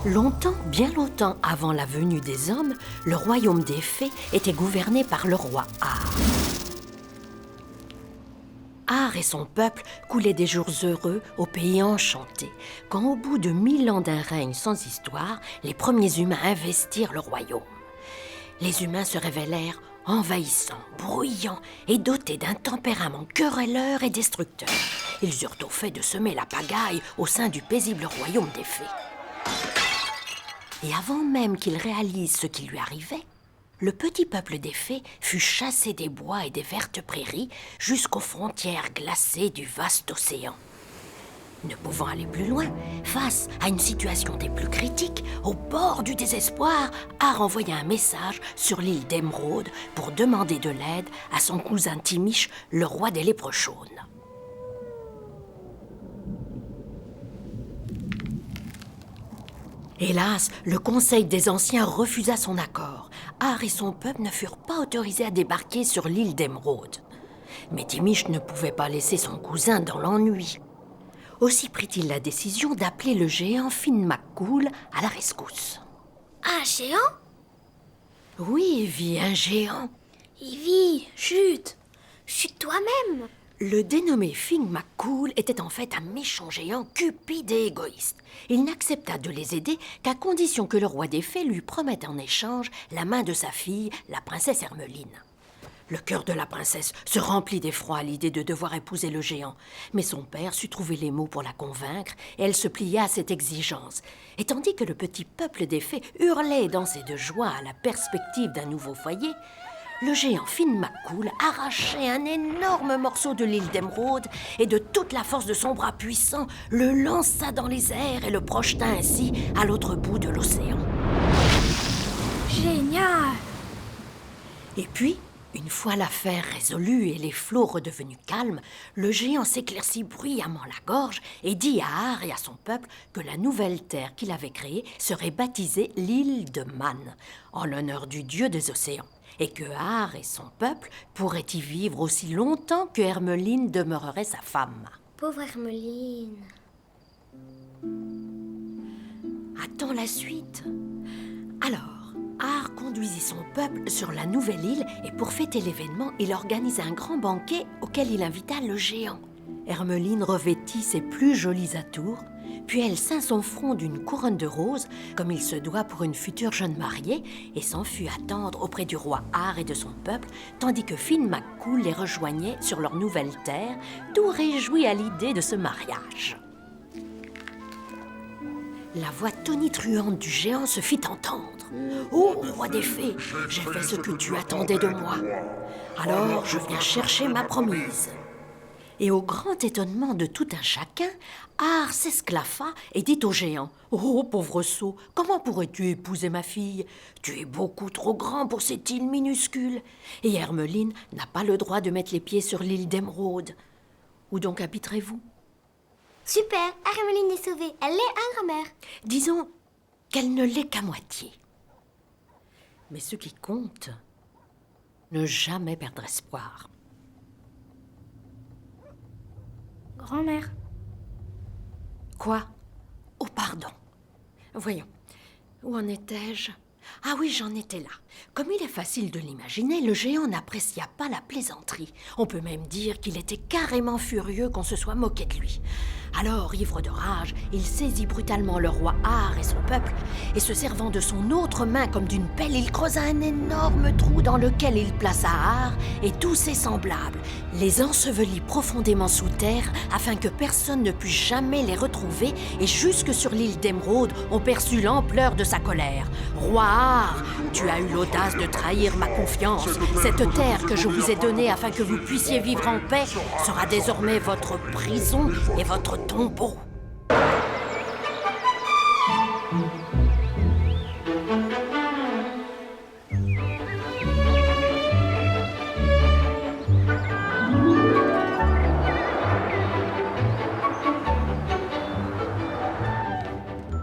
Longtemps, bien longtemps avant la venue des hommes, le royaume des fées était gouverné par le roi Ar. Ar et son peuple coulaient des jours heureux au pays enchanté, quand au bout de 1000 ans d'un règne sans histoire, les premiers humains investirent le royaume. Les humains se révélèrent envahissants, bruyants et dotés d'un tempérament querelleur et destructeur. Ils eurent au fait de semer la pagaille au sein du paisible royaume des fées. Et avant même qu'il réalise ce qui lui arrivait, le petit peuple des fées fut chassé des bois et des vertes prairies jusqu'aux frontières glacées du vaste océan. Ne pouvant aller plus loin, face à une situation des plus critiques, au bord du désespoir, Ar envoya un message sur l'île d'Émeraude pour demander de l'aide à son cousin Timish, le roi des lépreux chaunes. Hélas, le conseil des anciens refusa son accord. Ar et son peuple ne furent pas autorisés à débarquer sur l'île d'Émeraude. Mais Timish ne pouvait pas laisser son cousin dans l'ennui. Aussi prit-il la décision d'appeler le géant Finn McCool à la rescousse. Un géant? Oui, Evie, un géant. Evie, chut! Chut toi-même! Le dénommé Finn McCool était en fait un méchant géant cupide et égoïste. Il n'accepta de les aider qu'à condition que le roi des fées lui promette en échange la main de sa fille, la princesse Hermeline. Le cœur de la princesse se remplit d'effroi à l'idée de devoir épouser le géant. Mais son père sut trouver les mots pour la convaincre et elle se plia à cette exigence. Et tandis que le petit peuple des fées hurlait et dansait de joie à la perspective d'un nouveau foyer, le géant Finn McCool arrachait un énorme morceau de l'île d'Émeraude et de toute la force de son bras puissant, le lança dans les airs et le projeta ainsi à l'autre bout de l'océan. Génial! Et puis, une fois l'affaire résolue et les flots redevenus calmes, le géant s'éclaircit bruyamment la gorge et dit à Ar et à son peuple que la nouvelle terre qu'il avait créée serait baptisée l'île de Man, en l'honneur du dieu des océans, et que Ar et son peuple pourraient y vivre aussi longtemps que Hermeline demeurerait sa femme. Pauvre Hermeline. Attends la suite. Alors, Ar conduisit son peuple sur la nouvelle île et pour fêter l'événement, il organisa un grand banquet auquel il invita le géant. Hermeline revêtit ses plus jolis atours, puis elle ceint son front d'une couronne de roses, comme il se doit pour une future jeune mariée, et s'en fut attendre auprès du roi Ar et de son peuple, tandis que Finn McCool les rejoignait sur leur nouvelle terre, tout réjoui à l'idée de ce mariage. La voix tonitruante du géant se fit entendre. « Ô roi des fées, j'ai fait ce que tu attendais de moi. Alors je viens chercher ma promise. » Et au grand étonnement de tout un chacun, Ar s'esclaffa et dit au géant « Oh, pauvre sot, comment pourrais-tu épouser ma fille? Tu es beaucoup trop grand pour cette île minuscule. Et Hermeline n'a pas le droit de mettre les pieds sur l'île d'Émeraude. Où donc habiterez-vous » Super, Hermeline est sauvée. Elle est à grand-mère. Disons qu'elle ne l'est qu'à moitié. Mais ce qui compte, ne jamais perdre espoir. Grand-mère. Quoi? Oh, pardon. Voyons, où en étais-je? Ah oui, j'en étais là. Comme il est facile de l'imaginer, le géant n'apprécia pas la plaisanterie. On peut même dire qu'il était carrément furieux qu'on se soit moqué de lui. Alors, ivre de rage, il saisit brutalement le roi Ar et son peuple, et se servant de son autre main comme d'une pelle, il creusa un énorme trou dans lequel il plaça Ar et tous ses semblables, les ensevelit profondément sous terre afin que personne ne puisse jamais les retrouver, et jusque sur l'île d'Émeraude, on perçut l'ampleur de sa colère. « Roi Ar, tu as eu l'audace de trahir ma confiance. Cette terre que je vous ai donnée afin que vous puissiez vivre en paix sera désormais votre prison et votre tombeau. »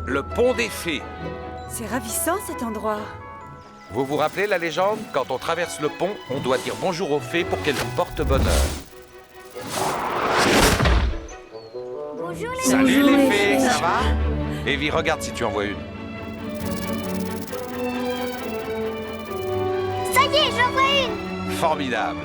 Le pont des fées. C'est ravissant cet endroit. Vous vous rappelez la légende? Quand on traverse le pont, on doit dire bonjour aux fées pour qu'elles nous portent bonheur. Bonjour les Salut Bonjour les les fées, fées. ça va? Evie, regarde si tu en vois une. Vas-y, j'en vois une. Formidable.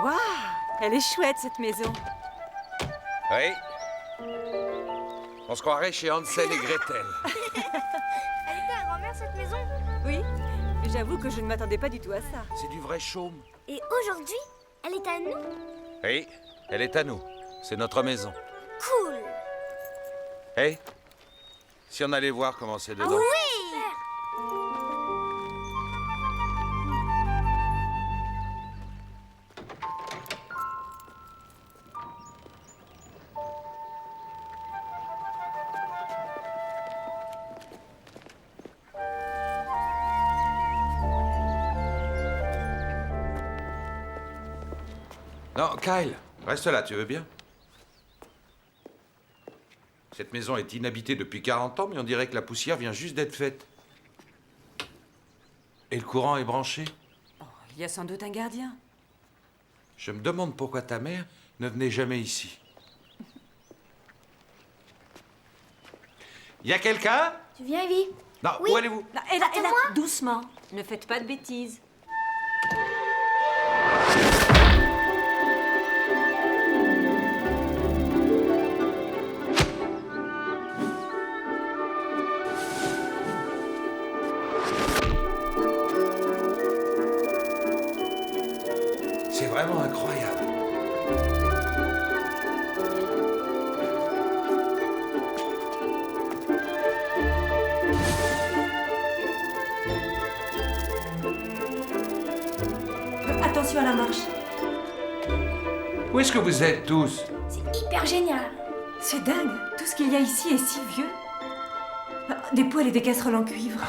Waouh, elle est chouette cette maison. Oui. On se croirait chez Hansel et Gretel. Elle était à grand-mère cette maison. Oui, mais j'avoue que je ne m'attendais pas du tout à ça. C'est du vrai chaume. Et aujourd'hui, elle est à nous. Oui, elle est à nous. C'est notre maison. Cool. Hé, si on allait voir comment c'est dedans. Oui. Non, Kyle, reste là, tu veux bien? Cette maison est inhabitée depuis 40 ans, mais on dirait que la poussière vient juste d'être faite. Et le courant est branché. Il y a sans doute un gardien. Je me demande pourquoi ta mère ne venait jamais ici. Y a quelqu'un? Tu viens, Evie? Non, Oui. où allez-vous? Là, et là, doucement. Ne faites pas de bêtises. C'est vraiment incroyable. Attention à la marche. Où est-ce que vous êtes tous? C'est hyper génial. C'est dingue. Tout ce qu'il y a ici est si vieux. Des poêles et des casseroles en cuivre.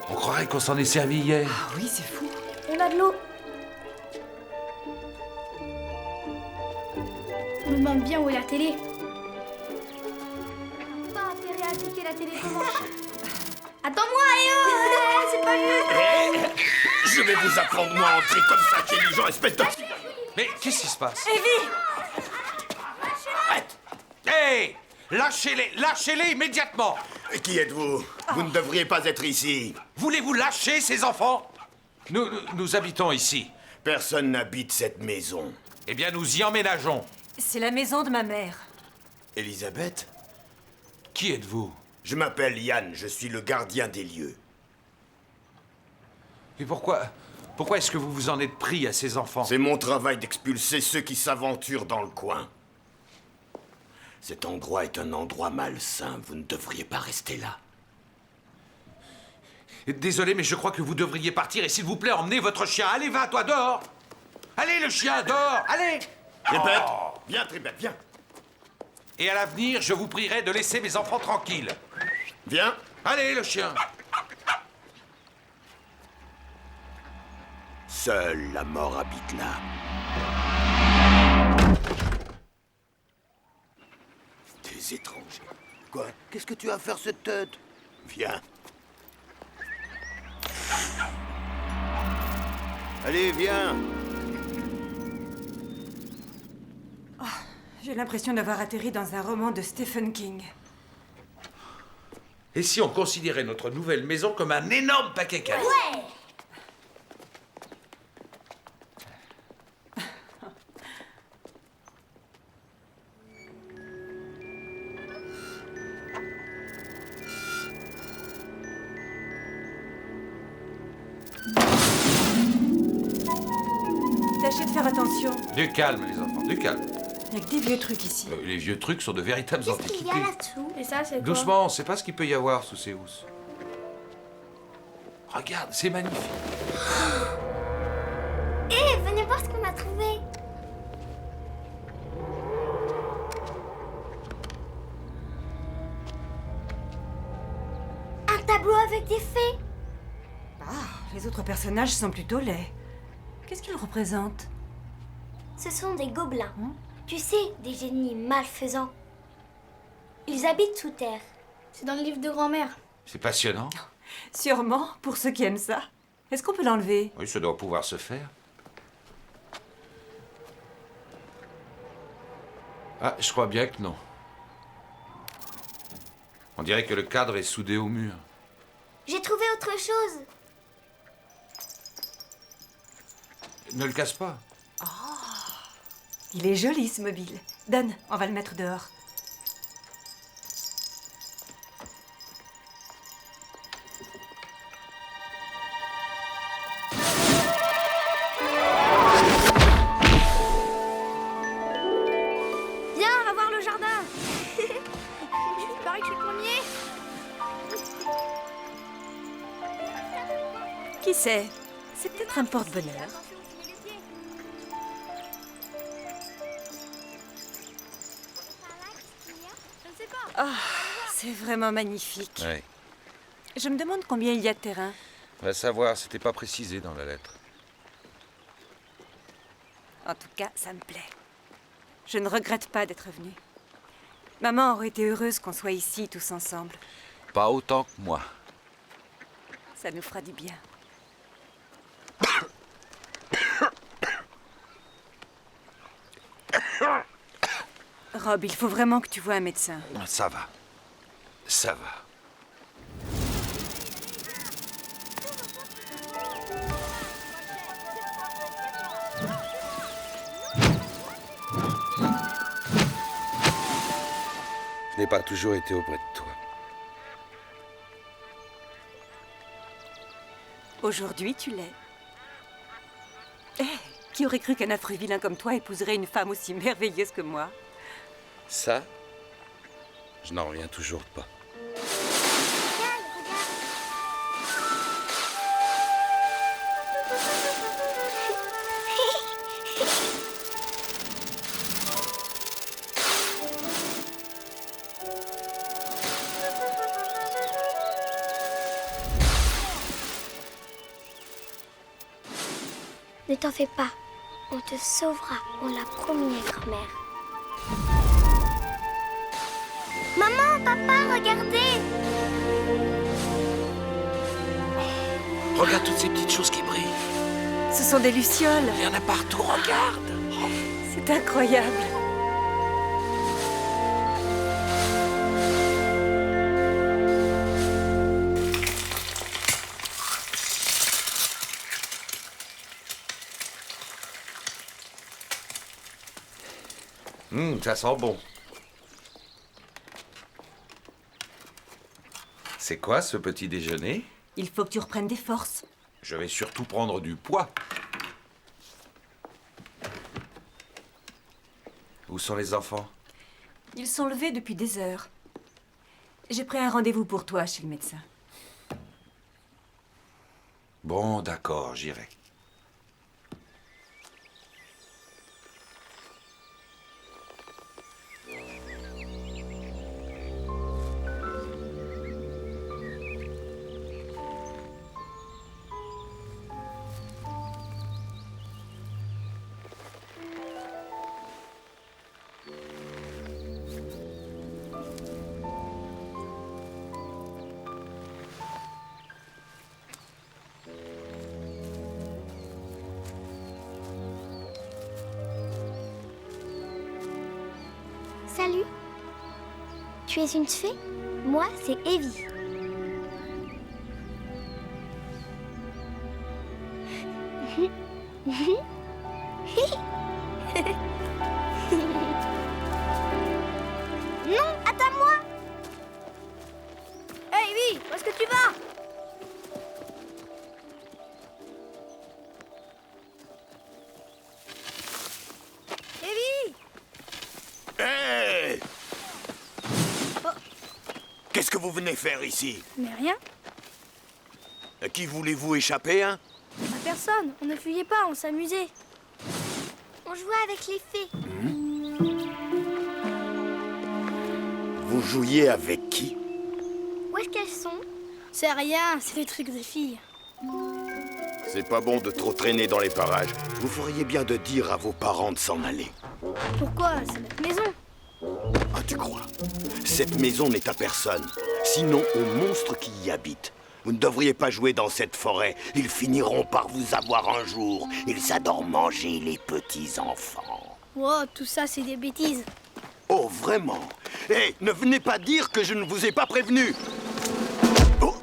On croirait qu'on s'en est servi hier. Ah oui, c'est fou. On a de l'eau. Je me demande bien où est la télé. Pas intérêt à cliquer la télécommande. Attends-moi, Léo. C'est pas juste. Je vais vous apprendre, moi, à entrer comme ça chez les gens, espèce de... Mais qu'est-ce qui se passe? Evie! Arrête! Hé! Lâchez-les! Lâchez-les immédiatement! Qui êtes-vous? Vous ne devriez pas être ici. Voulez-vous lâcher ces enfants? Nous habitons ici. Personne n'habite cette maison. Eh bien, nous y emménageons. C'est la maison de ma mère. Elisabeth? Qui êtes-vous? Je m'appelle Yann, je suis le gardien des lieux. Et pourquoi est-ce que vous vous en êtes pris à ces enfants? C'est mon travail d'expulser ceux qui s'aventurent dans le coin. Cet endroit est un endroit malsain, vous ne devriez pas rester là. Désolé, mais je crois que vous devriez partir et s'il vous plaît, emmenez votre chien. Allez, va, toi, dehors! Allez, le chien, dehors! Allez! Tripette, Oh. viens, Tripette, viens. Et à l'avenir, je vous prierai de laisser mes enfants tranquilles. Viens. Allez, le chien! Seule la mort habite là. Des étrangers. Quoi? Qu'est-ce que tu as à faire cette tête? Viens. Allez, viens. J'ai l'impression d'avoir atterri dans un roman de Stephen King. Et si on considérait notre nouvelle maison comme un énorme paquet cadeau? Ouais. faire attention. Du calme, les enfants, du calme. Il y a que des vieux trucs ici. Les vieux trucs sont de véritables Qu'est-ce qu'il y antiquités. a là-dessous? Et ça, c'est quoi? Doucement, on sait pas ce qu'il peut y avoir sous ces housses. Regarde, c'est magnifique. Hé, venez voir ce qu'on a trouvé. Un tableau avec des fées. Les autres personnages sont plutôt laids. Qu'est-ce qu'ils représentent? Ce sont des gobelins. Tu sais, des génies malfaisants. Ils habitent sous terre. C'est dans le livre de grand-mère. C'est passionnant. Sûrement, pour ceux qui aiment ça. Est-ce qu'on peut l'enlever? Oui, ça doit pouvoir se faire. Ah, je crois bien que non. On dirait que le cadre est soudé au mur. J'ai trouvé autre chose. Ne le casse pas. Il est joli ce mobile. Donne, on va le mettre dehors. Viens, on va voir le jardin. Il paraît que je suis le premier. Qui sait? C'est peut-être un porte-bonheur. C'est vraiment magnifique. Oui. Je me demande combien il y a de terrain. Va savoir, c'était pas précisé dans la lettre. En tout cas, ça me plaît. Je ne regrette pas d'être venue. Maman aurait été heureuse qu'on soit ici tous ensemble. Pas autant que moi. Ça nous fera du bien. Rob, il faut vraiment que tu vois un médecin. Ça va. Ça va. Je n'ai pas toujours été auprès de toi. Aujourd'hui, tu l'es. Eh, qui aurait cru qu'un affreux vilain comme toi épouserait une femme aussi merveilleuse que moi? Ça, je n'en reviens toujours pas. Ne t'en fais pas. On te sauvera. On l'a promis à grand-mère. Maman, papa, regardez. Regarde toutes ces petites choses qui brillent. Ce sont des lucioles. Il y en a partout, regarde. C'est incroyable. Ça sent bon. C'est quoi ce petit déjeuner? Il faut que tu reprennes des forces. Je vais surtout prendre du poids. Où sont les enfants? Ils sont levés depuis des heures. J'ai pris un rendez-vous pour toi chez le médecin. Bon, d'accord, j'irai. Salut. Tu es une fée? Moi, c'est Evie. Non, attends-moi. Hey, Evie, où est-ce que tu vas? qu'est-ce que vous venez faire ici? Mais rien. À qui voulez-vous échapper, hein? À personne. On ne fuyait pas, on s'amusait. On jouait avec les fées. Vous jouiez avec qui? Où est-ce qu'elles sont? C'est rien, c'est des trucs de filles. C'est pas bon de trop traîner dans les parages. Vous feriez bien de dire à vos parents de s'en aller. Pourquoi? C'est notre maison. Ah, tu crois? Cette maison n'est à personne, sinon aux monstres qui y habitent. Vous ne devriez pas jouer dans cette forêt. Ils finiront par vous avoir un jour. Ils adorent manger les petits-enfants. Wow, tout ça, c'est des bêtises. Oh, vraiment? Hé, ne venez pas dire que je ne vous ai pas prévenu. Oh.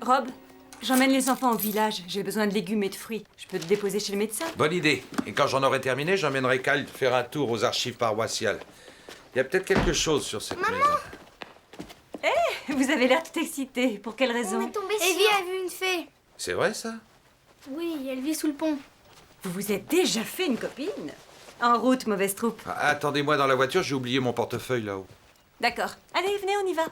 Rob, j'emmène les enfants au village. J'ai besoin de légumes et de fruits. Je peux te déposer chez le médecin? Bonne idée. Et quand j'en aurai terminé, j'emmènerai Kyle faire un tour aux archives paroissiales. Il y a peut-être quelque chose sur cette maison. Vous avez l'air tout excité. Pour quelle raison? On est tombé sur... Evie a vu une fée. C'est vrai, ça? Oui, elle vit sous le pont. Vous vous êtes déjà fait une copine? En route, mauvaise troupe. Ah, attendez-moi dans la voiture, j'ai oublié mon portefeuille là-haut. D'accord. Allez, venez, on y va.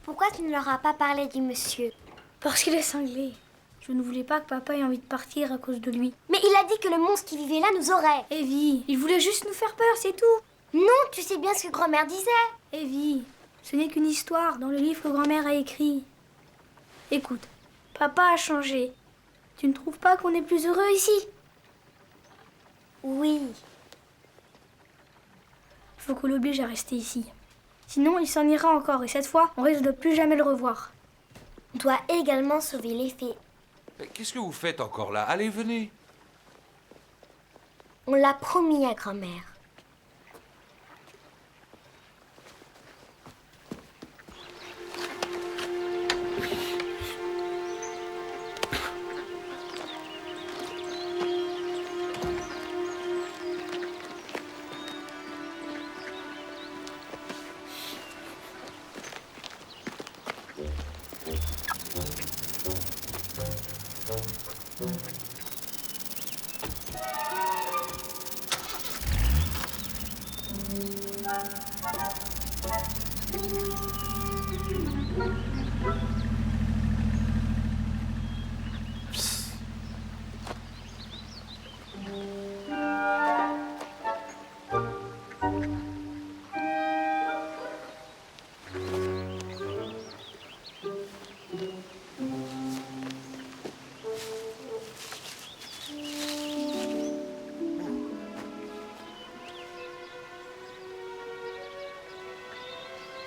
Pourquoi tu ne leur as pas parlé du monsieur? Parce qu'il est cinglé. Je ne voulais pas que papa ait envie de partir à cause de lui. Mais il a dit que le monstre qui vivait là nous aurait. Evie, il voulait juste nous faire peur, c'est tout. Non, tu sais bien ce que grand-mère disait. Evie, ce n'est qu'une histoire dans le livre que grand-mère a écrit. Écoute, papa a changé. Tu ne trouves pas qu'on est plus heureux ici? Oui. Faut qu'on l'oblige à rester ici. Sinon, il s'en ira encore et cette fois, on risque de plus jamais le revoir. On doit également sauver les fées. Mais qu'est-ce que vous faites encore là? Allez, venez. On l'a promis à grand-mère.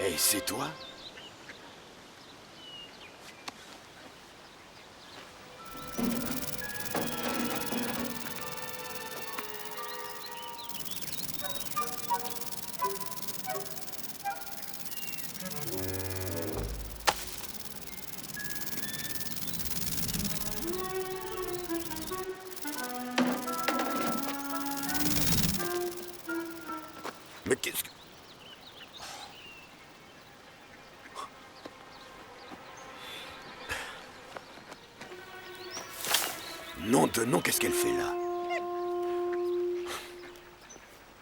Et c'est toi? Mais qu'est-ce que... Nom de nom, qu'est-ce qu'elle fait là?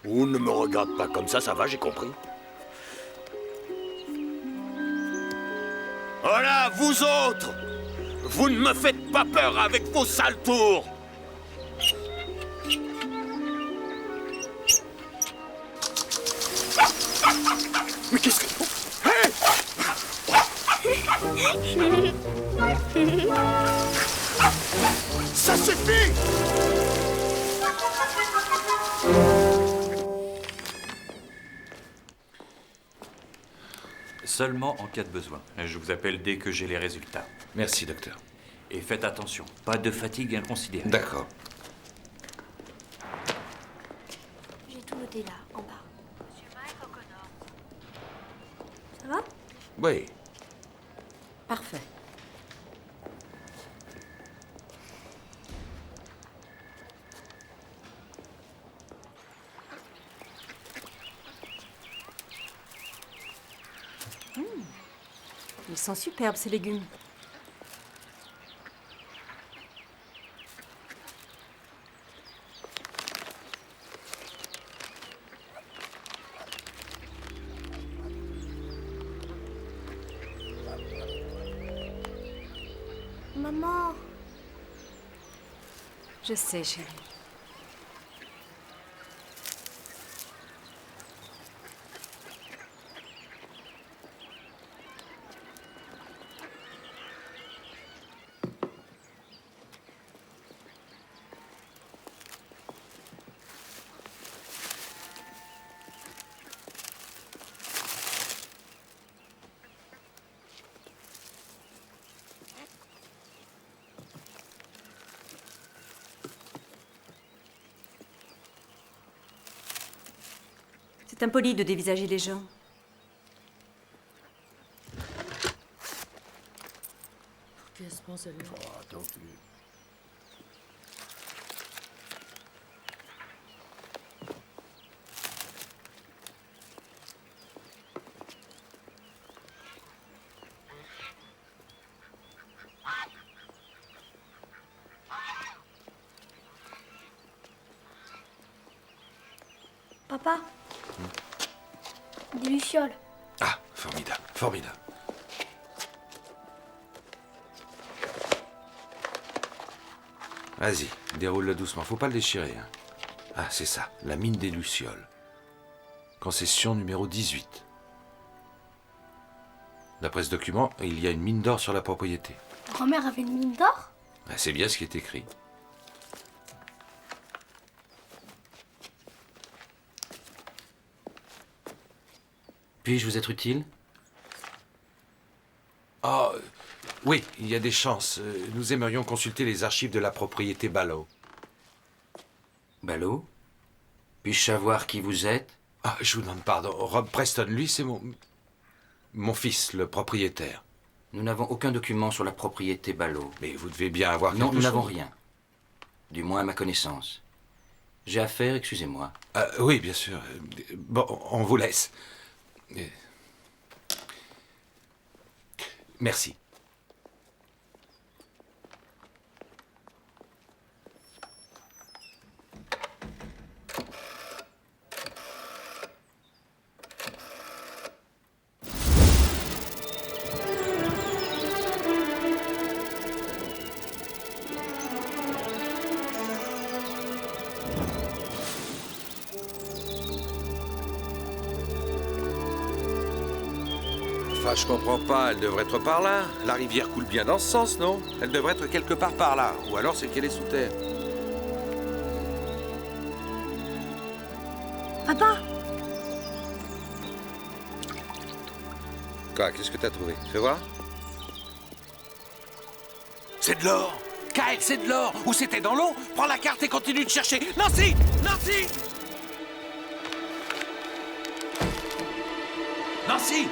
Ou ne me regarde pas comme ça va, j'ai compris. Voilà, vous autres! Vous ne me faites pas peur avec vos sales tours! Mais qu'est-ce que... Hey! Ça suffit! Seulement en cas de besoin. Je vous appelle dès que j'ai les résultats. Merci, docteur. Et faites attention, pas de fatigue inconsidérée. D'accord. J'ai tout noté là, en bas. Ça va? Oui. Parfait. Ils sont superbes, ces légumes. Maman, Je sais, chérie. C'est impoli de dévisager les gens. Qu'est-ce qu'on se dit? papa. Des lucioles. Ah, formidable, formidable. Vas-y, déroule-le doucement, faut pas le déchirer. Hein. Ah, c'est ça, la mine des Lucioles. Concession numéro 18. D'après ce document, il y a une mine d'or sur la propriété. Grand-mère avait une mine d'or? Ah, c'est bien ce qui est écrit. Puis-je vous être utile? Ah, oui, il y a des chances. Nous aimerions consulter les archives de la propriété Ballot. Ballot? Puis-je savoir qui vous êtes? Ah, je vous demande pardon. Rob Preston, lui, c'est mon fils, le propriétaire. Nous n'avons aucun document sur la propriété Ballot. Mais vous devez bien avoir Non, quelque nous chose. n'avons rien. Du moins à ma connaissance. J'ai affaire, excusez-moi. Oui, bien sûr. Bon, on vous laisse. Merci. Enfin, je comprends pas, elle devrait être par là. La rivière coule bien dans ce sens, non? Elle devrait être quelque part par là. Ou alors c'est qu'elle est sous terre. Papa, Quoi? Qu'est-ce que t'as trouvé? Fais voir. C'est de l'or! Kyle, c'est de l'or! Ou c'était dans l'eau? Prends la carte et continue de chercher! Nancy! Nancy! Nancy!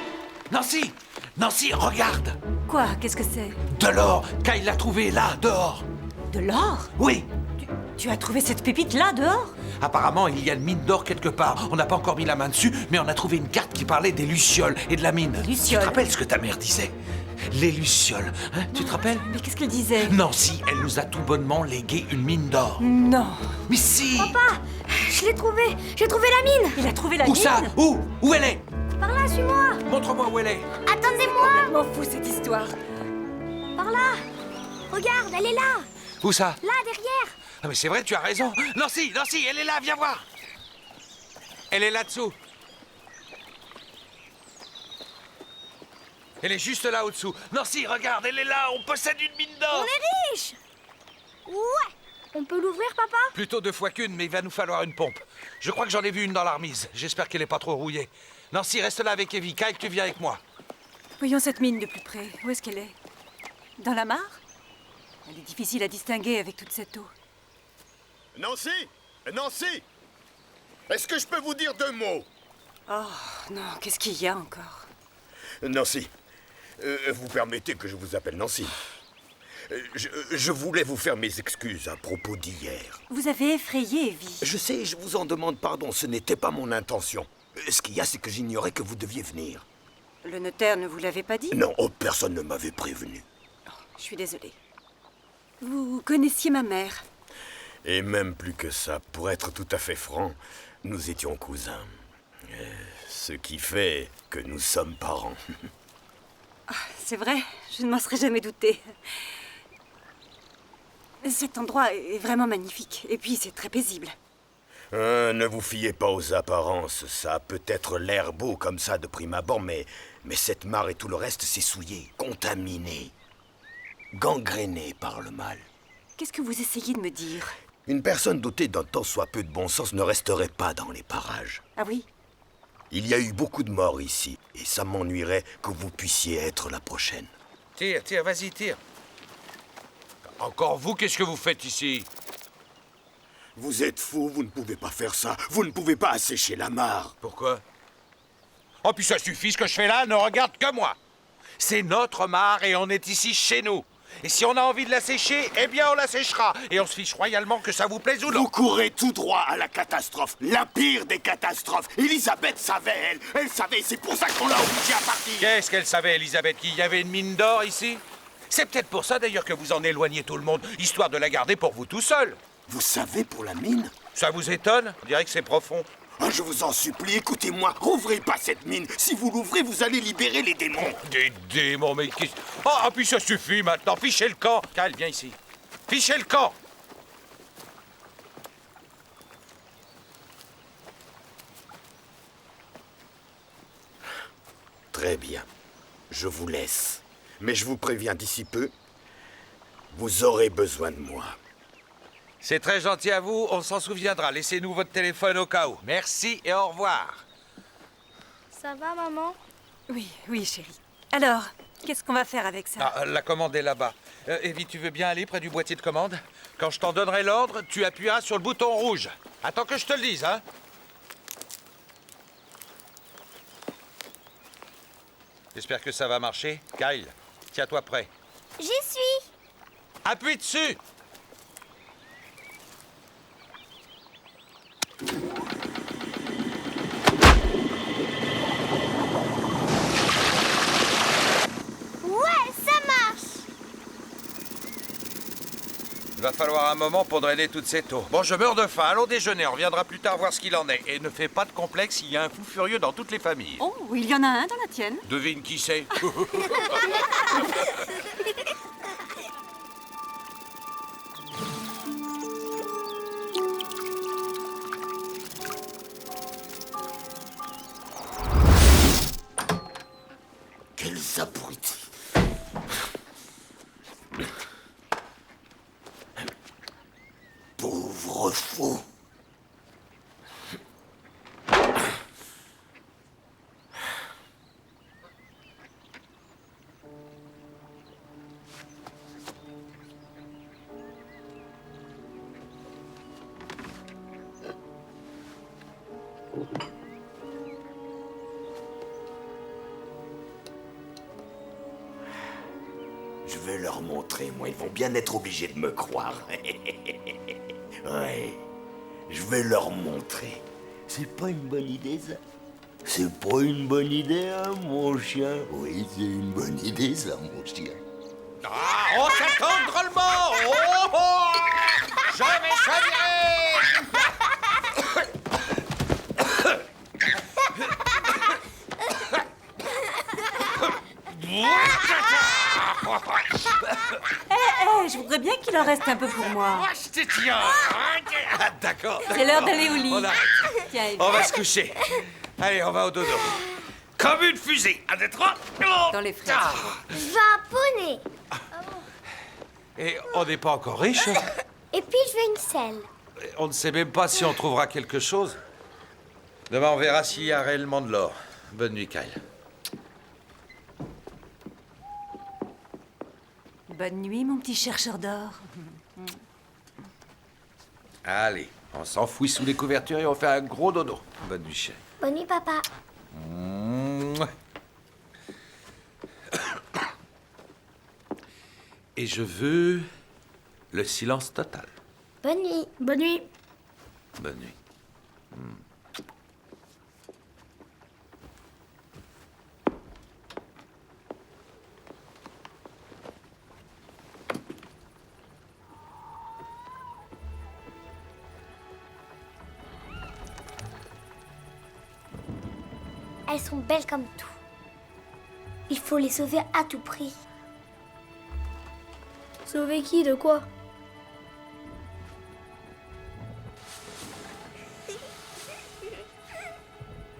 Nancy! Nancy, regarde! Quoi? Qu'est-ce que c'est? De l'or! Kyle l'a trouvé là, dehors! De l'or? Oui! Tu as trouvé cette pépite là, dehors? Apparemment, il y a une mine d'or quelque part. On n'a pas encore mis la main dessus, mais on a trouvé une carte qui parlait des Lucioles et de la mine. Les Lucioles? Tu te rappelles ce que ta mère disait? Les Lucioles, hein? Tu te rappelles? Mais qu'est-ce qu'elle disait? Nancy, elle nous a tout bonnement légué une mine d'or. Non. Mais si! papa, je l'ai trouvé. J'ai trouvé la mine. Il a trouvé la Où mine? ça? Où elle est? Par là, suis-moi. Montre-moi où elle est. Attendez-moi. Je m'en fous cette histoire. Par là. Regarde, elle est là. Où ça? Là, derrière. Ah mais c'est vrai, tu as raison. Nancy, Nancy, elle est là, viens voir. Elle est là-dessous. Elle est juste là au-dessous. Nancy, regarde, elle est là, on possède une mine d'or. On est riche. Ouais. On peut l'ouvrir, papa? Plutôt 2 fois qu'une, mais il va nous falloir une pompe. Je crois que j'en ai vu une dans l'armise. J'espère qu'elle n'est pas trop rouillée. Nancy, reste là avec Evie. Kyle, tu viens avec moi. Voyons cette mine de plus près. Où est-ce qu'elle est? Dans la mare? Elle est difficile à distinguer avec toute cette eau. Nancy! Nancy! Est-ce que je peux vous dire 2 mots? Oh non, qu'est-ce qu'il y a encore? Nancy, vous permettez que je vous appelle Nancy. Je voulais vous faire mes excuses à propos d'hier. Vous avez effrayé Evie. Je sais, je vous en demande pardon, ce n'était pas mon intention. Ce qu'il y a, c'est que j'ignorais que vous deviez venir. Le notaire ne vous l'avait pas dit? Non, oh, personne ne m'avait prévenu. Je suis désolée. Vous connaissiez ma mère? Et même plus que ça, pour être tout à fait franc, nous étions cousins. Ce qui fait que nous sommes parents. C'est vrai, je ne m'en serais jamais douté. Cet endroit est vraiment magnifique. Et puis, c'est très paisible. Ne vous fiez pas aux apparences. Ça a peut-être l'air beau comme ça de prime abord, mais cette mare et tout le reste, c'est souillé, contaminé, gangréné par le mal. Qu'est-ce que vous essayez de me dire? Une personne dotée d'un tant soit peu de bon sens ne resterait pas dans les parages. Ah oui? Il y a eu beaucoup de morts ici, et ça m'ennuierait que vous puissiez être la prochaine. Tire, tire, vas-y, tire. Encore vous, qu'est-ce que vous faites ici? Vous êtes fou, vous ne pouvez pas faire ça. Vous ne pouvez pas assécher la mare. Pourquoi? Oh, puis ça suffit, ce que je fais là ne regarde que moi. C'est notre mare et on est ici chez nous. Et si on a envie de la sécher, eh bien on la séchera. Et on se fiche royalement que ça vous plaise ou non. Vous courez tout droit à la catastrophe, la pire des catastrophes. Elisabeth savait, elle savait, c'est pour ça qu'on l'a obligée à partir. Qu'est-ce qu'elle savait, Elisabeth, qu'il y avait une mine d'or ici? C'est peut-être pour ça d'ailleurs que vous en éloignez tout le monde, histoire de la garder pour vous tout seul. Vous savez pour la mine? Ça vous étonne? On dirait que c'est profond. Ah, je vous en supplie, écoutez-moi, rouvrez pas cette mine. Si vous l'ouvrez, vous allez libérer les démons. Des démons, mais qu'est-ce... Ah, puis ça suffit maintenant, fichez le camp. Kyle, viens ici. Fichez le camp. Très bien, je vous laisse. Mais je vous préviens d'ici peu, vous aurez besoin de moi. C'est très gentil à vous, on s'en souviendra. Laissez-nous votre téléphone au cas où. Merci et au revoir. Ça va, maman? Oui, oui, chérie. Alors, qu'est-ce qu'on va faire avec ça? Ah, la commande est là-bas. Evie, tu veux bien aller près du boîtier de commande? Quand je t'en donnerai l'ordre, tu appuieras sur le bouton rouge. Attends que je te le dise, hein? J'espère que ça va marcher. Kyle, tiens-toi prêt. J'y suis. Appuie dessus! Ouais, ça marche. Il va falloir un moment pour drainer toutes ces eaux. Bon, je meurs de faim. Allons déjeuner. On reviendra plus tard voir ce qu'il en est. Et ne fais pas de complexe, il y a un fou furieux dans toutes les familles. Oh, il y en a un dans la tienne. Devine qui c'est. Quels abrutis. Pauvre fou. Je vais leur montrer, moi, ils vont bien être obligés de me croire. Ouais, je vais leur montrer. C'est pas une bonne idée, ça? C'est pas une bonne idée, hein, mon chien? Oui, c'est une bonne idée, ça, mon chien. Ah, on s'attend drôlement! Oh, oh, je vais chavirer! Je voudrais bien qu'il en reste un peu pour moi. Ah, je te tiens! Ah, d'accord, C'est l'heure d'accord. d'aller au lit. On arrête. Tiens, Evie. On va se coucher. Allez, on va au dodo. Comme une fusée. Un, deux, trois. Dans les fraises. Ah. Je veux un poney. Et on n'est pas encore riche. Et puis je veux une selle. On ne sait même pas si on trouvera quelque chose. Demain, on verra s'il y a réellement de l'or. Bonne nuit, Kyle. Bonne nuit, mon petit chercheur d'or. Allez, on s'enfouit sous les couvertures et on fait un gros dodo. Bonne nuit, chérie. Bonne nuit, papa. Mouah. Et je veux le silence total. Bonne nuit. Bonne nuit. Bonne nuit. Elles sont belles comme tout. Il faut les sauver à tout prix. Sauver qui? De quoi?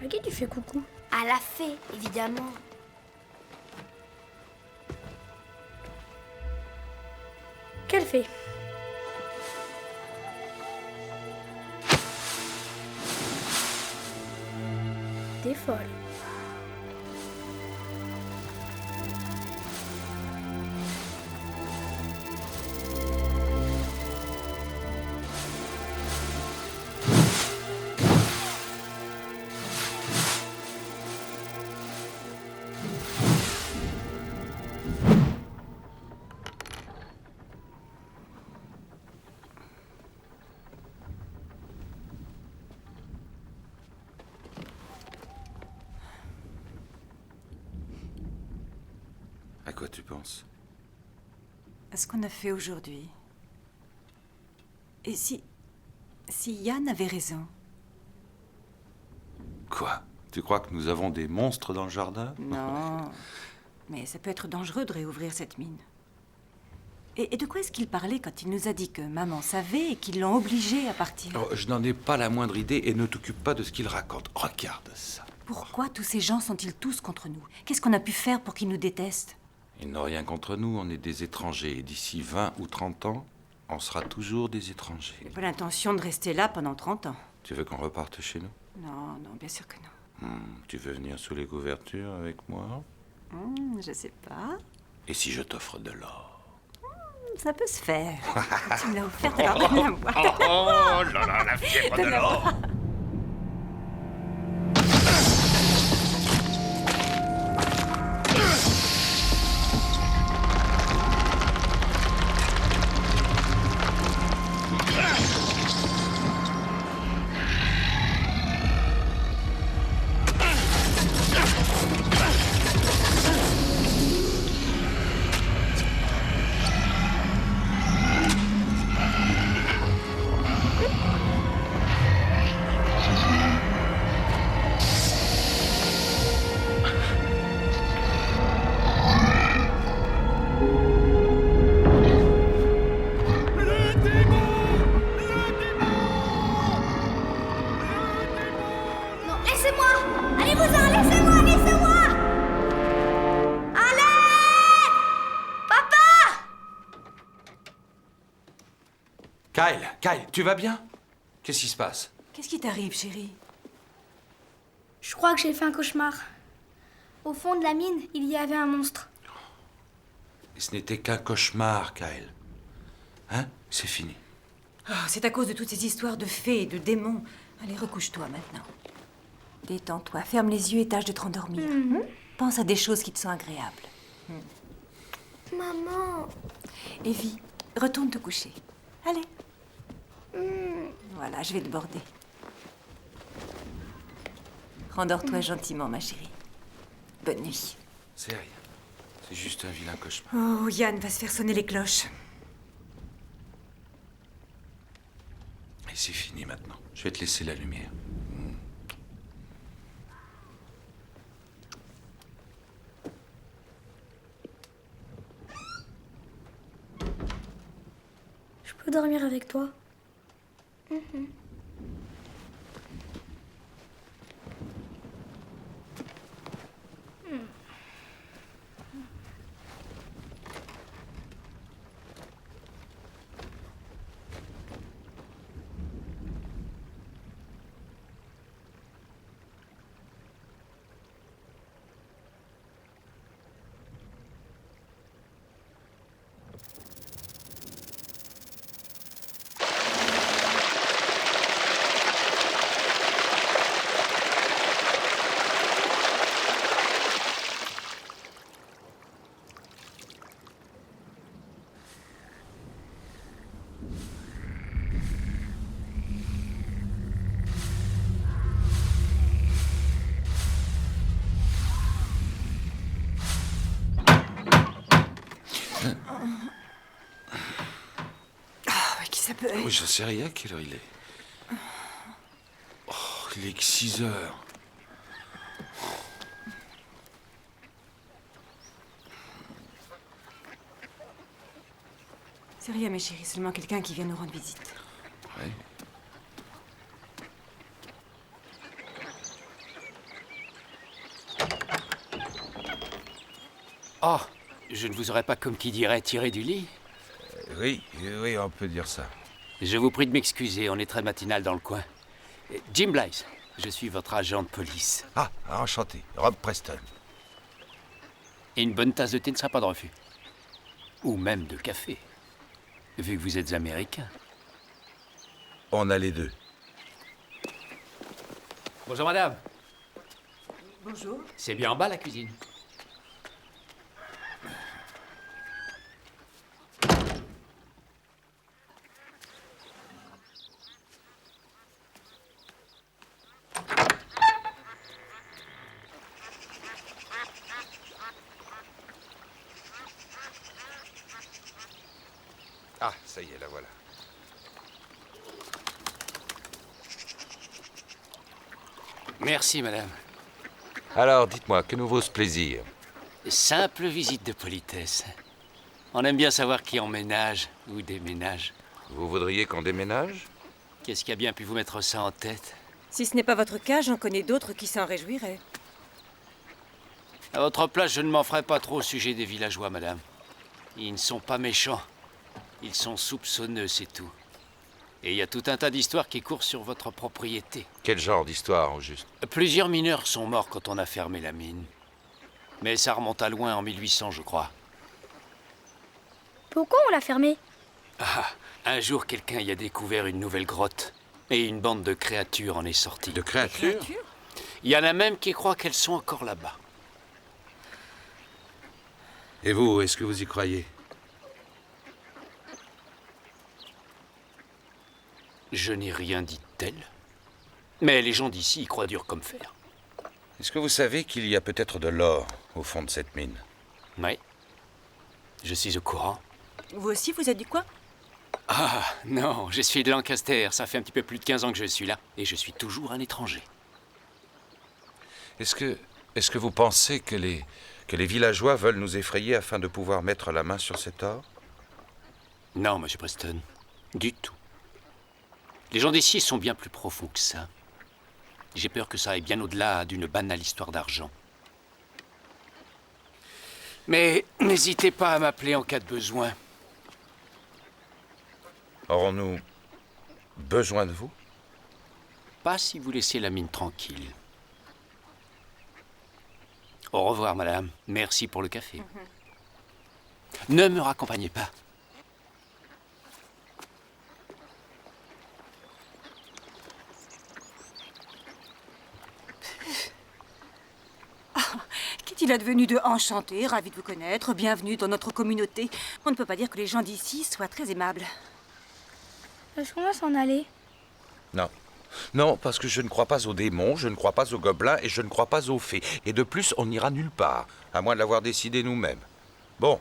À qui tu fais coucou? À la fée, évidemment. Quelle fée? T'es folle. À quoi tu penses? À ce qu'on a fait aujourd'hui. Et si Yann avait raison? Quoi? Tu crois que nous avons des monstres dans le jardin? Non. Mais ça peut être dangereux de réouvrir cette mine. Et de quoi est-ce qu'il parlait quand il nous a dit que maman savait et qu'ils l'ont obligé à partir? Oh, je n'en ai pas la moindre idée et ne t'occupe pas de ce qu'il raconte. Regarde ça. Pourquoi tous ces gens sont-ils tous contre nous? Qu'est-ce qu'on a pu faire pour qu'ils nous détestent? Ils n'ont rien contre nous, on est des étrangers. Et d'ici 20 ou 30 ans, on sera toujours des étrangers. J'ai pas l'intention de rester là pendant 30 ans. Tu veux qu'on reparte chez nous? Non, bien sûr que non. Tu veux venir sous les couvertures avec moi? Je sais pas. Et si je t'offre de l'or? Ça peut se faire. Tu me l'as offert, alors donne-la moi. Oh là là, la fièvre de l'or! Non, laissez-moi! Allez-vous-en, laissez-moi, laissez-moi! Allez! Papa! Kyle, tu vas bien? Qu'est-ce qui se passe? Qu'est-ce qui t'arrive, chérie? Je crois que j'ai fait un cauchemar. Au fond de la mine, il y avait un monstre. Et ce n'était qu'un cauchemar, Kyle. Hein? C'est fini. Oh, c'est à cause de toutes ces histoires de fées et de démons. Allez, recouche-toi maintenant. Détends-toi, ferme les yeux et tâche de te rendormir. Pense à des choses qui te sont agréables. Maman. Evie, retourne te coucher. Allez. Voilà, je vais te border. Rendors-toi gentiment, ma chérie. Bonne nuit. C'est rien. C'est juste un vilain cauchemar. Oh, Yann va se faire sonner les cloches. Et c'est fini maintenant. Je vais te laisser la lumière. Je peux dormir avec toi? Ça peut être. Oui, je sais rien quelle heure il est. Oh, il est que 6 heures. C'est rien, mes chéris, seulement quelqu'un qui vient nous rendre visite. Oui. Oh, je ne vous aurais pas, comme qui dirait, tiré du lit. Oui, on peut dire ça. Je vous prie de m'excuser, on est très matinal dans le coin. Jim Blythe, je suis votre agent de police. Ah, enchanté. Rob Preston. Et une bonne tasse de thé ne sera pas de refus. Ou même de café, vu que vous êtes américain. On a les deux. Bonjour, madame. Bonjour. C'est bien en bas, la cuisine. Ah, ça y est, la voilà. Merci, madame. Alors, dites-moi, que nous vaut ce plaisir? Simple visite de politesse. On aime bien savoir qui emménage ou déménage. Vous voudriez qu'on déménage? Qu'est-ce qui a bien pu vous mettre ça en tête? Si ce n'est pas votre cas, j'en connais d'autres qui s'en réjouiraient. À votre place, je ne m'en ferai pas trop au sujet des villageois, madame. Ils ne sont pas méchants. Ils sont soupçonneux, c'est tout. Et il y a tout un tas d'histoires qui courent sur votre propriété. Quel genre d'histoire, au juste? Plusieurs mineurs sont morts quand on a fermé la mine. Mais ça remonte à loin, en 1800, je crois. Pourquoi on l'a fermé? Ah, un jour, quelqu'un y a découvert une nouvelle grotte. Et une bande de créatures en est sortie. De créatures? Il y en a même qui croient qu'elles sont encore là-bas. Et vous, est-ce que vous y croyez? Je n'ai rien dit de tel. Mais les gens d'ici y croient dur comme fer. Est-ce que vous savez qu'il y a peut-être de l'or au fond de cette mine? Oui. Je suis au courant. Vous aussi, vous êtes du coin? Ah, non, je suis de Lancaster. Ça fait un petit peu plus de 15 ans que je suis là. Et je suis toujours un étranger. Est-ce que vous pensez que les villageois veulent nous effrayer afin de pouvoir mettre la main sur cet or? Non, monsieur Preston. Du tout. Les gens d'ici sont bien plus profonds que ça. J'ai peur que ça aille bien au-delà d'une banale histoire d'argent. Mais n'hésitez pas à m'appeler en cas de besoin. Aurons-nous besoin de vous? Pas si vous laissez la mine tranquille. Au revoir, madame. Merci pour le café. Ne me raccompagnez pas. Qu'est-il advenu de enchanté, ravi de vous connaître, bienvenue dans notre communauté? On ne peut pas dire que les gens d'ici soient très aimables. Est-ce qu'on va s'en aller? Non. Non, parce que je ne crois pas aux démons, je ne crois pas aux gobelins et je ne crois pas aux fées. Et de plus, on n'ira nulle part, à moins de l'avoir décidé nous-mêmes. Bon.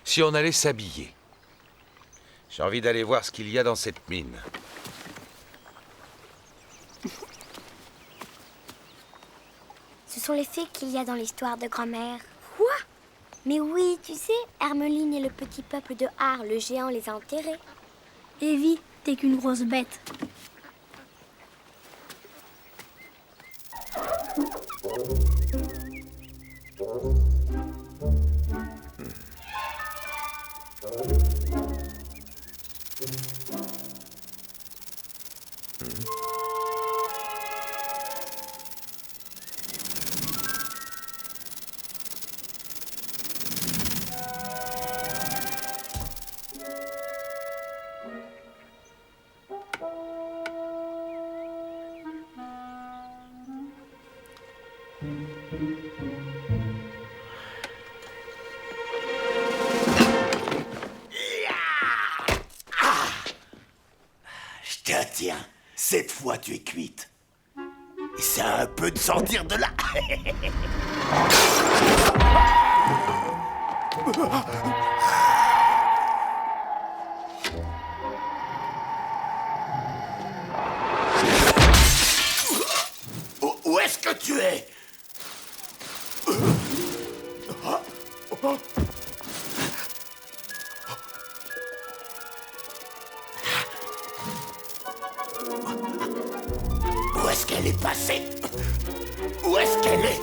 Si on allait s'habiller. J'ai envie d'aller voir ce qu'il y a dans cette mine. Ce sont les fées qu'il y a dans l'histoire de grand-mère. Quoi? Mais oui, tu sais, Hermeline et le petit peuple de Har, le géant, les a enterrés. Evie, t'es qu'une grosse bête. Je te tiens. Cette fois, tu es cuite. Et c'est un peu de sortir de là. Où est-ce que tu es? est-ce qu'elle est passée? Où est-ce qu'elle est?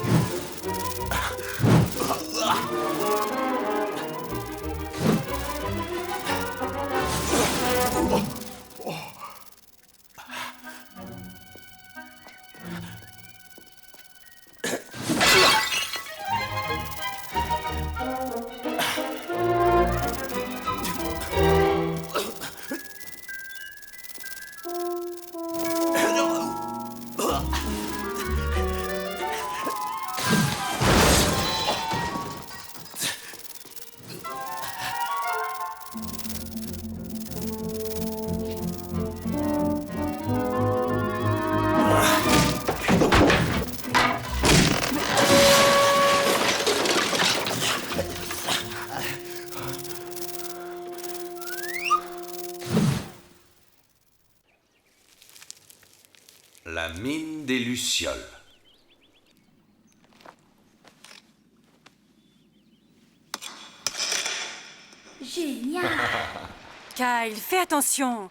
La mine des Lucioles. Génial. Kyle, fais attention.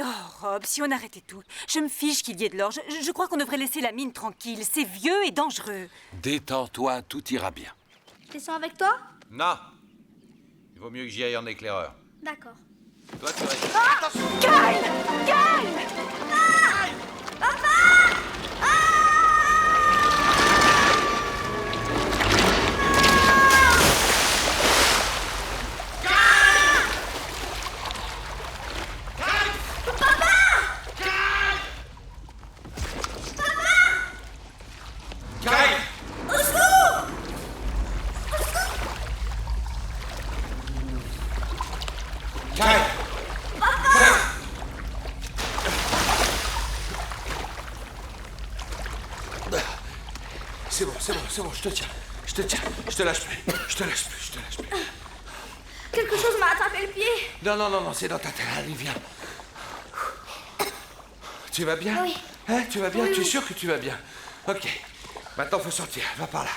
Oh, Rob, si on arrêtait tout. Je me fiche qu'il y ait de l'or. Je crois qu'on devrait laisser la mine tranquille. C'est vieux et dangereux. Détends-toi, tout ira bien. Je descends avec toi? Non. Il vaut mieux que j'y aille en éclaireur. D'accord. Toi, tu restes. Kyle! Kyle! C'est bon, je te tiens. Je te tiens. Je te lâche plus. Je te lâche plus. Quelque chose m'a attrapé le pied. Non, c'est dans ta tête. Allez, viens. Tu vas bien? Oui. Hein, tu vas bien? Oui, Tu es oui. sûr que tu vas bien? Ok. Maintenant, faut sortir. Va par là.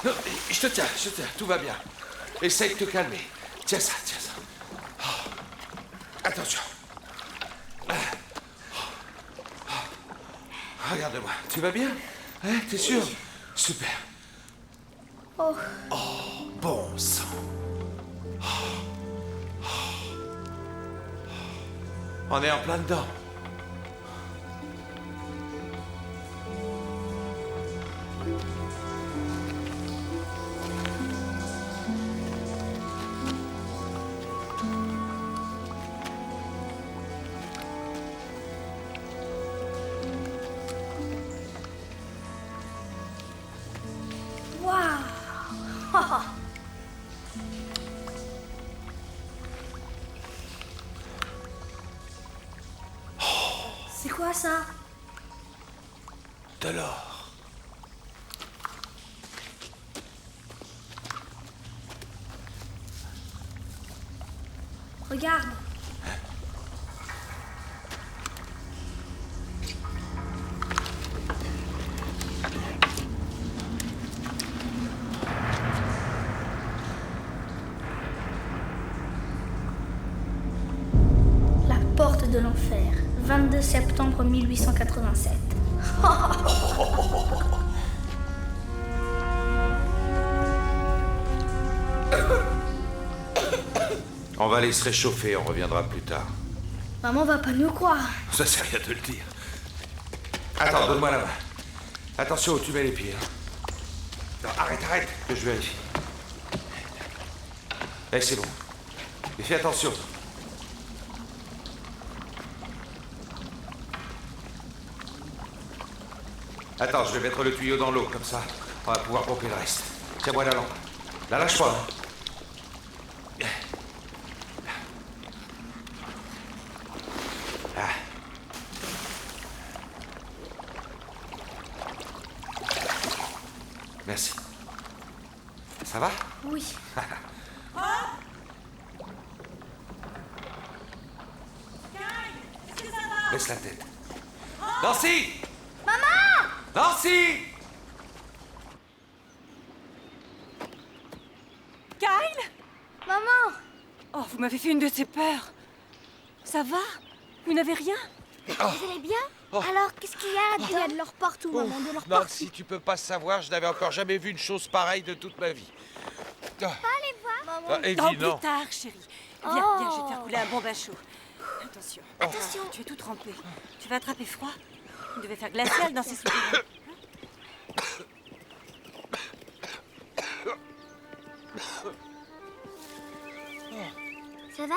Non, je te tiens. Tout va bien. Essaye de te calmer. Tiens ça. Oh. Attention. Regarde-moi. Tu vas bien? Hein, t'es sûr? Super. Oh. Bon sang. On est en plein dedans. Waouh. C'est quoi ça? De l'or. Regarde. La porte de l'enfer, 22 septembre 1887. On va aller se réchauffer, on reviendra plus tard. Maman va pas nous croire. Ça sert à rien de le dire. Attends, donne-moi la main. Attention où tu mets les pieds. Hein. Non, arrête, que je vérifie. Eh, c'est bon. Et fais attention. Attends, je vais mettre le tuyau dans l'eau, comme ça, on va pouvoir pomper le reste. Tiens-moi la lampe. La lâche pas. Hein. Ah. Merci. Ça va? Oui. Laisse la tête. Nancy! Maman! Nancy! Kyle! Maman! Oh, vous m'avez fait une de ces peurs. Ça va? Vous n'avez rien? Vous allez bien? Alors, qu'est-ce qu'il y a Il y a de l'or partout, maman, de l'or Non, partout. si tu peux pas savoir, je n'avais encore jamais vu une chose pareille de toute ma vie. Evie, Non, non. plus tard, chérie. Viens, viens, je vais te faire couler un bon bain chaud. Attention. Attention. Tu es tout trempée. Tu vas attraper froid. Il devait faire glacial dans ces souterrains. Ça va?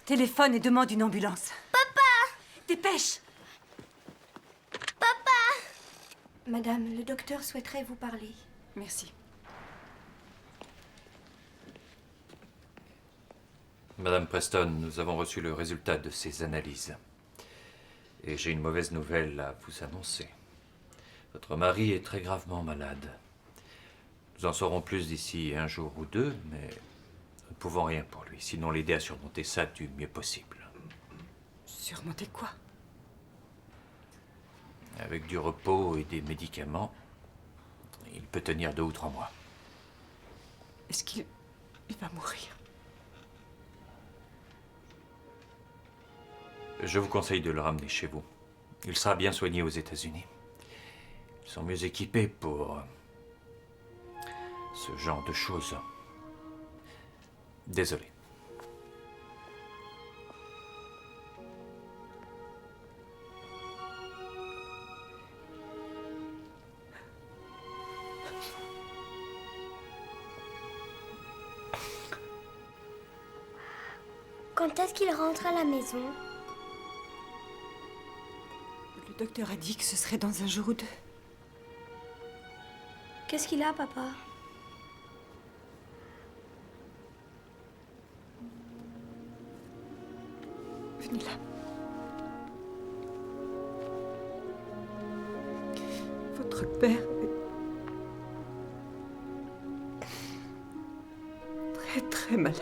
Téléphone et demande une ambulance. Papa! Dépêche! Madame, le docteur souhaiterait vous parler. Merci. Madame Preston, nous avons reçu le résultat de ces analyses. Et j'ai une mauvaise nouvelle à vous annoncer. Votre mari est très gravement malade. Nous en saurons plus d'ici un jour ou deux, mais nous ne pouvons rien pour lui, sinon l'aider à surmonter ça du mieux possible. Surmonter quoi? Avec du repos et des médicaments, il peut tenir 2 ou 3 mois. Est-ce qu'il va mourir? Je vous conseille de le ramener chez vous. Il sera bien soigné aux États-Unis. Ils sont mieux équipés pour ce genre de choses. Désolé. Quand est-ce qu'il rentre à la maison? Le docteur a dit que ce serait dans un jour ou deux. Qu'est-ce qu'il a, papa? Venez là. Votre père est très très malade.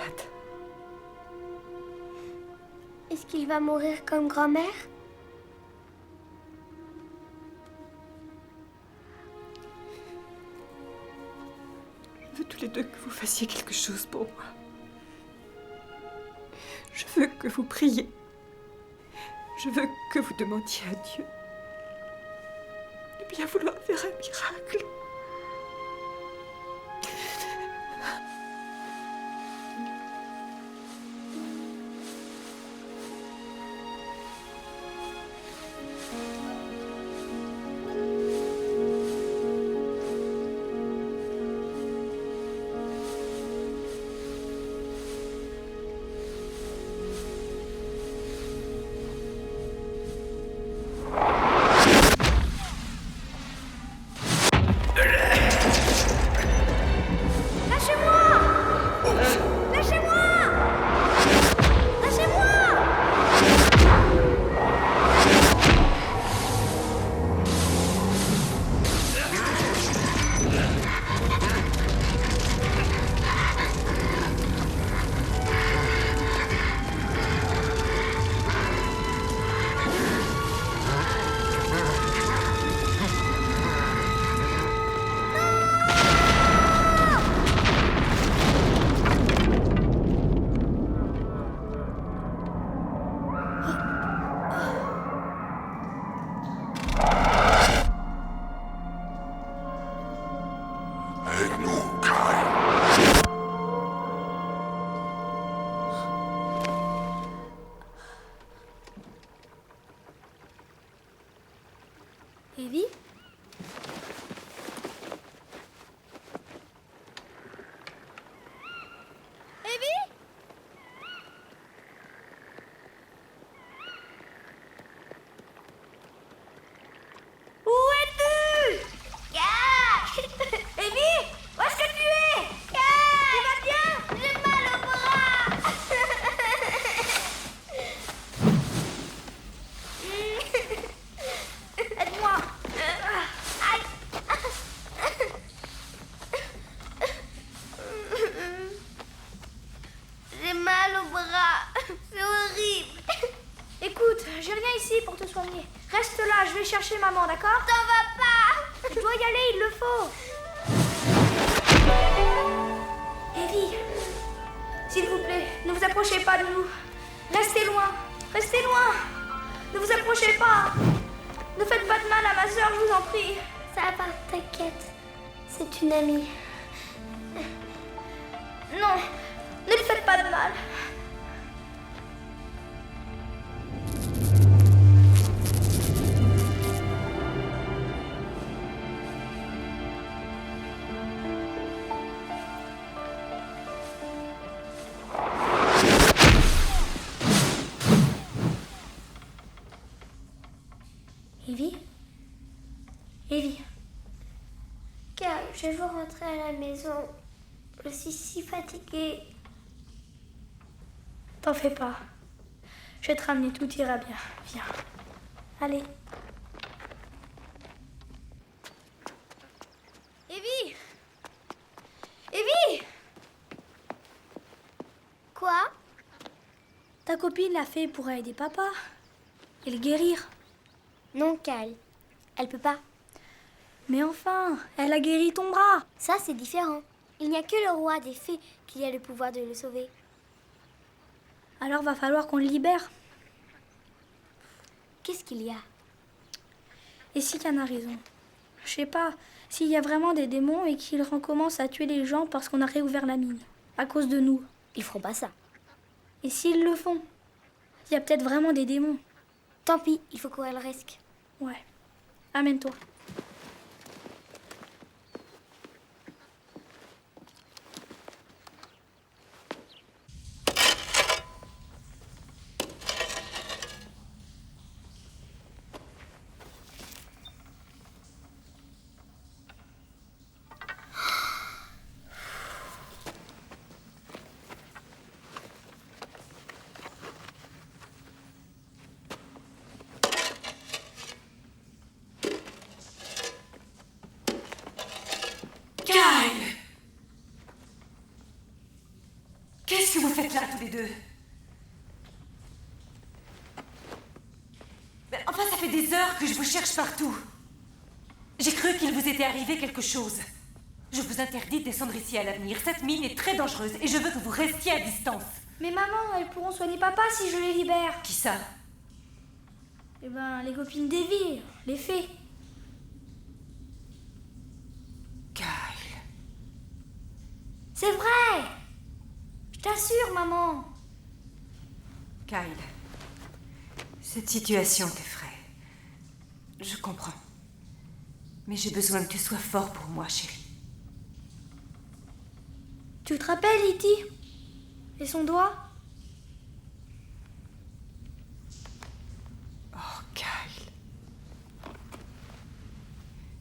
Est-ce qu'il va mourir comme grand-mère? Je veux tous les deux que vous fassiez quelque chose pour moi. Je veux que vous priez. Je veux que vous demandiez à Dieu de bien vouloir faire un miracle. chercher maman, d'accord? T'en vas pas! Je dois y aller, il le faut. Evie, s'il vous plaît, ne vous approchez pas de nous. Restez loin, restez loin. Ne vous approchez pas. Ne faites pas de mal à ma sœur, je vous en prie. Ça va, t'inquiète. C'est une amie. Non, ne lui faites pas de mal. Evie? Evie? Car je veux rentrer à la maison. Je suis si fatiguée. T'en fais pas. Je vais te ramener, tout ira bien. Viens. Allez. Evie! Evie! Quoi? Ta copine l'a fait pour aider papa. Et le guérir. Non, Kyle. Elle peut pas. Mais enfin, elle a guéri ton bras. Ça, c'est différent. Il n'y a que le roi des fées qui a le pouvoir de le sauver. Alors va falloir qu'on le libère. Qu'est-ce qu'il y a? Et si Yann a raison? Je sais pas, s'il y a vraiment des démons et qu'ils recommencent à tuer les gens parce qu'on a réouvert la mine, à cause de nous. Ils feront pas ça. Et s'ils le font? Il y a peut-être vraiment des démons. Tant pis, il faut courir le risque. Ouais. Amène-toi. Qu'est-ce que vous faites là, tous les deux? Ben, enfin, ça fait des heures que je vous cherche partout. J'ai cru qu'il vous était arrivé quelque chose. Je vous interdis de descendre ici à l'avenir. Cette mine est très dangereuse et je veux que vous restiez à distance. Mais maman, elles pourront soigner papa si je les libère. Qui ça? Eh ben, les copines d'Evie, les fées. Kyle. C'est vrai! Je t'assure, maman. Kyle, cette situation t'effraie. Je comprends. Mais j'ai besoin que tu sois fort pour moi, chérie. Tu te rappelles, Iti? Et son doigt? Oh, Kyle.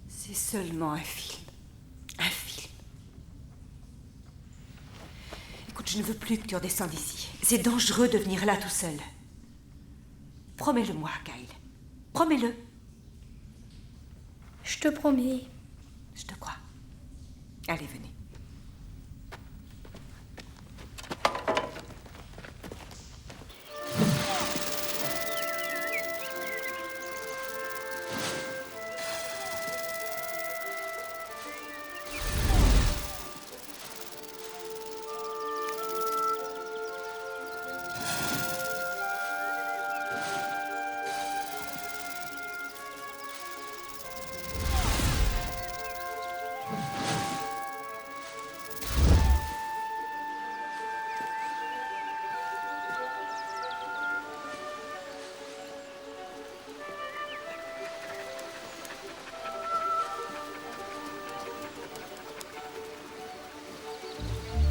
C'est seulement un film. Un film. Écoute, je ne veux plus que tu redescendes ici. C'est dangereux de venir là tout seul. Promets-le-moi, Kyle. Promets-le. Je te promets. Je te crois. Allez, venez.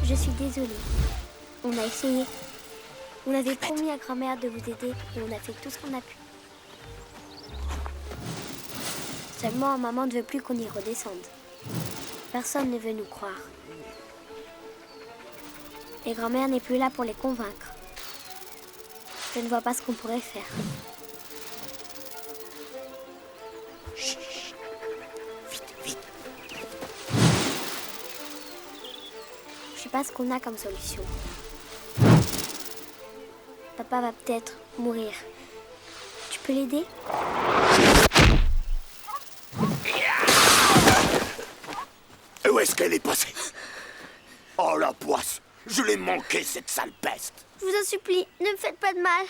Je suis désolée. On a essayé. On avait promis à grand-mère de vous aider et on a fait tout ce qu'on a pu. Seulement, maman ne veut plus qu'on y redescende. Personne ne veut nous croire. Et grand-mère n'est plus là pour les convaincre. Je ne vois pas ce qu'on pourrait faire. Chut, vite, vite. Je sais pas ce qu'on a comme solution. Papa va peut-être mourir. Tu peux l'aider ? Qu'est-ce qu'elle est passée? Oh la poisse! Je l'ai manqué, cette sale peste! Je vous en supplie, ne me faites pas de mal.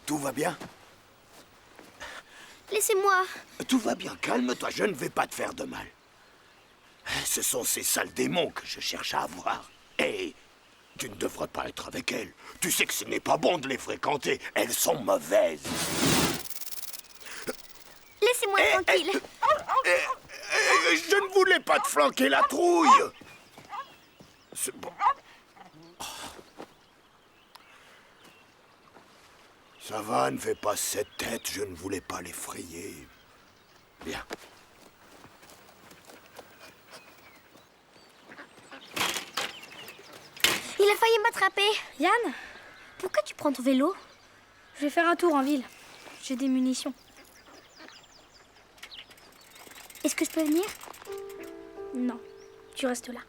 Tout va bien? Laissez-moi. Tout va bien, calme-toi, je ne vais pas te faire de mal. Ce sont ces sales démons que je cherche à avoir. Et tu ne devrais pas être avec elles. Tu sais que ce n'est pas bon de les fréquenter. Elles sont mauvaises. Laissez-moi tranquille. Je ne voulais pas te flanquer la trouille. C'est bon. Ça va, ne fais pas cette tête, je ne voulais pas l'effrayer. Bien. Il a failli m'attraper. Yann, Pourquoi tu prends ton vélo? je vais faire un tour en ville. J'ai des munitions. Est-ce que je peux venir? Non, tu restes là.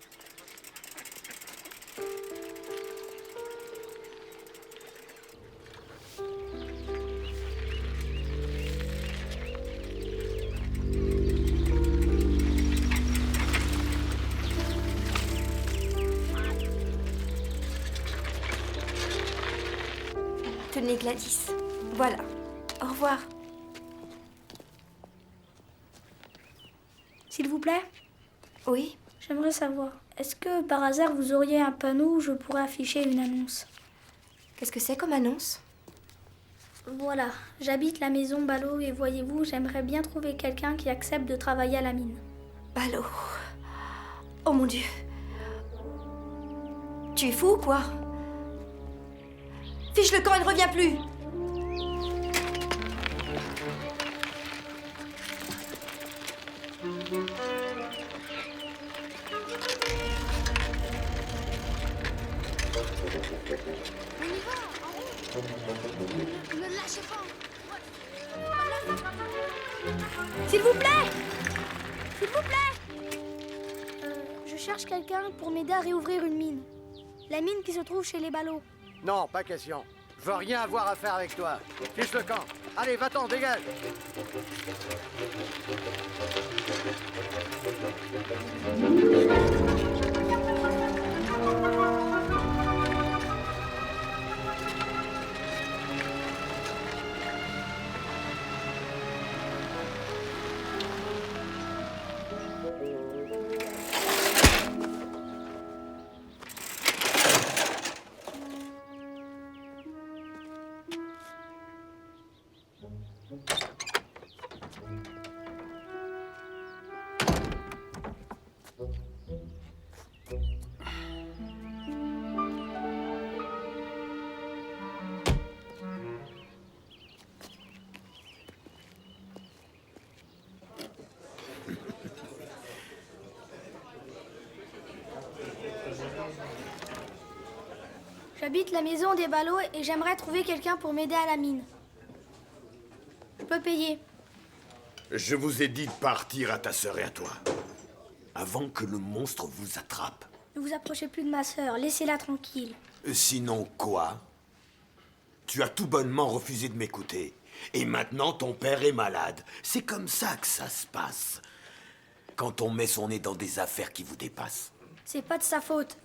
Tenez, Gladys. Voilà. Au revoir. S'il vous plaît, Oui? j'aimerais savoir, est-ce que par hasard vous auriez un panneau où je pourrais afficher une annonce? Qu'est-ce que c'est comme annonce? Voilà, j'habite la maison Ballot et voyez-vous, j'aimerais bien trouver quelqu'un qui accepte de travailler à la mine. Ballot. Oh mon Dieu. Tu es fou ou quoi? Fiche le camp, il ne revient plus. Ne le lâchez pas. S'il vous plaît! S'il vous plaît! Je cherche quelqu'un pour m'aider à réouvrir une mine. La mine qui se trouve chez les Ballots. Non, pas question. Je veux rien avoir à faire avec toi. Fiche le camp. Allez, va-t'en, dégage. J'habite la maison des Ballots et j'aimerais trouver quelqu'un pour m'aider à la mine. Je peux payer. Je vous ai dit de partir à ta sœur et à toi. Avant que le monstre vous attrape. Ne vous approchez plus de ma sœur, laissez-la tranquille. Sinon quoi? Tu as tout bonnement refusé de m'écouter. Et maintenant ton père est malade. C'est comme ça que ça se passe. Quand on met son nez dans des affaires qui vous dépassent. C'est pas de sa faute.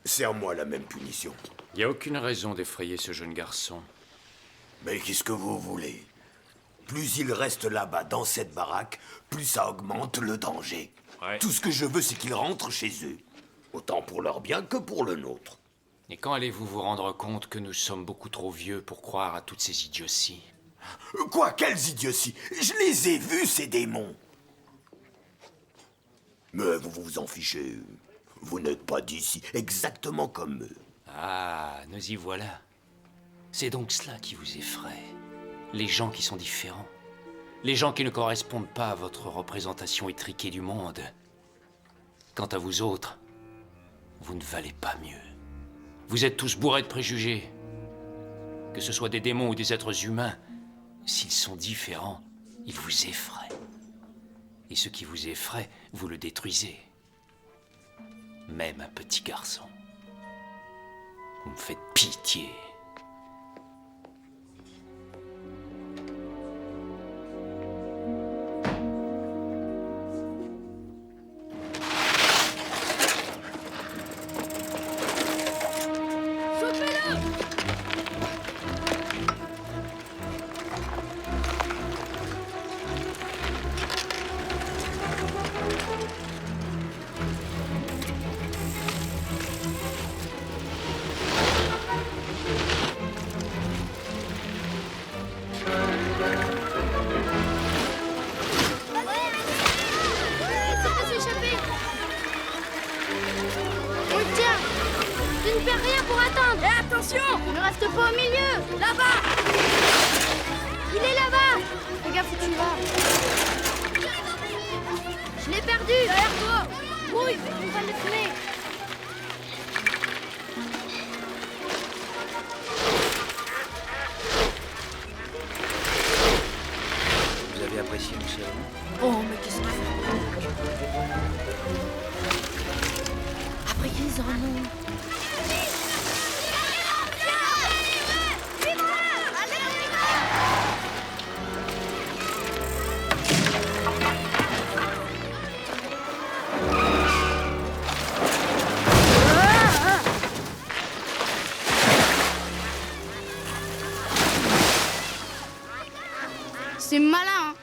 C'est à moi la même punition. Il n'y a aucune raison d'effrayer ce jeune garçon. Mais qu'est-ce que vous voulez? Plus il reste là-bas dans cette baraque, plus ça augmente le danger. Ouais. Tout ce que je veux, c'est qu'ils rentrent chez eux. Autant pour leur bien que pour le nôtre. Et quand allez-vous vous rendre compte que nous sommes beaucoup trop vieux pour croire à toutes ces idioties? Quoi, quelles idioties? Je les ai vus, ces démons. Mais vous vous en fichez. Vous n'êtes pas d'ici, exactement comme eux. Ah, nous y voilà. C'est donc cela qui vous effraie. Les gens qui sont différents. Les gens qui ne correspondent pas à votre représentation étriquée du monde. Quant à vous autres, vous ne valez pas mieux. Vous êtes tous bourrés de préjugés. Que ce soit des démons ou des êtres humains, s'ils sont différents, ils vous effraient. Et ce qui vous effraie, vous le détruisez. Même un petit garçon. Vous me faites pitié. On le tient. Tu ne perds rien pour attendre. Et attention, ne reste pas au milieu. Là-bas. Il est là-bas. Fais gaffe où tu vas. Je l'ai perdu. Derrière toi. Oui, on va le tuer. Vous avez apprécié, Michel? Oh, mais qu'est-ce qu'il fait? Après qu'ils en ont. C'est malin, hein.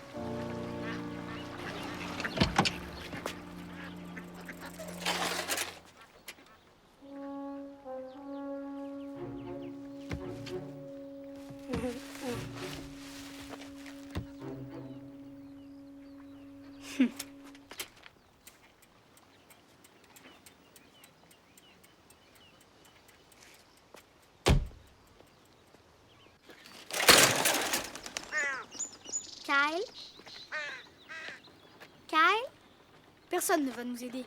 Kyle? Kyle? Personne ne va nous aider.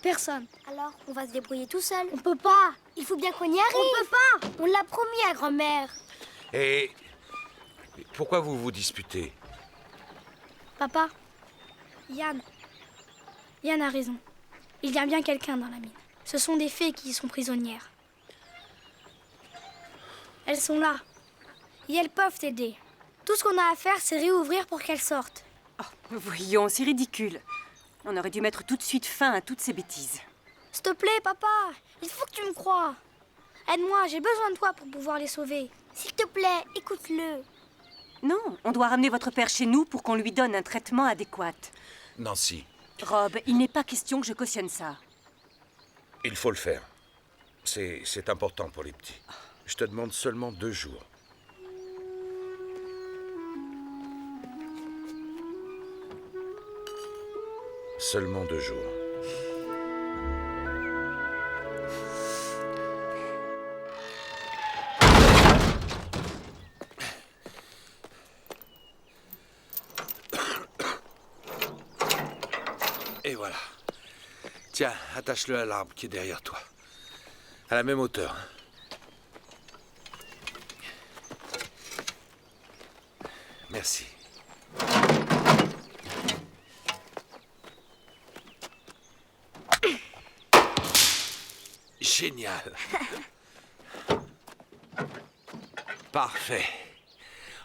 Personne. Alors, on va se débrouiller tout seul. On peut pas. Il faut bien qu'on y arrive. On peut pas. On l'a promis à grand-mère. Et pourquoi vous vous disputez? Papa, Yann a raison. Il y a bien quelqu'un dans la mine. Ce sont des fées qui y sont prisonnières. Elles sont là. Et elles peuvent t'aider. Tout ce qu'on a à faire, c'est réouvrir pour qu'elles sortent. Oh, voyons, c'est ridicule. On aurait dû mettre tout de suite fin à toutes ces bêtises. S'il te plaît, papa, il faut que tu me croies. Aide-moi, j'ai besoin de toi pour pouvoir les sauver. S'il te plaît, écoute-le. Non, on doit ramener votre père chez nous pour qu'on lui donne un traitement adéquat. Nancy, Rob, il n'est pas question que je cautionne ça. il faut le faire. C'est important pour les petits. Je te demande seulement 2 jours. Seulement 2 jours. Et voilà. Tiens, attache-le à l'arbre qui est derrière toi. À la même hauteur. Merci. Génial. Parfait.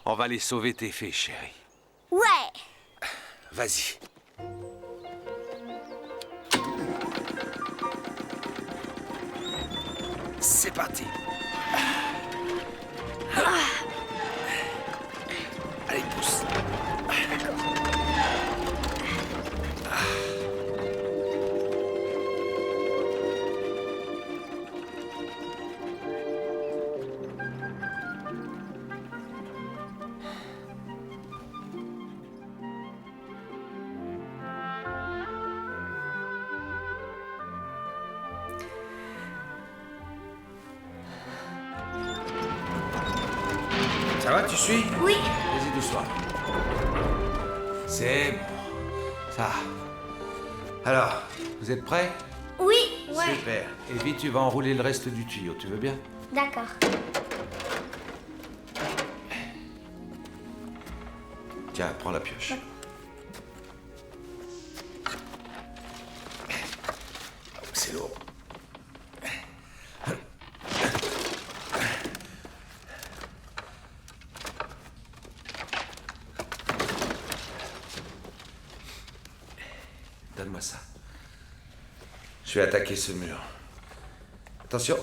On va les sauver tes fées, chérie. Ouais. Vas-y. C'est parti. Allez, pousse. Ça va, tu suis? Oui. Vas-y doucement. C'est bon. Ça. Alors, vous êtes prêts? Oui. Ouais. Super. Et vite, tu vas enrouler le reste du tuyau, tu veux bien? D'accord. Tiens, prends la pioche. C'est lourd. Donne-moi ça. Je vais attaquer ce mur. Attention.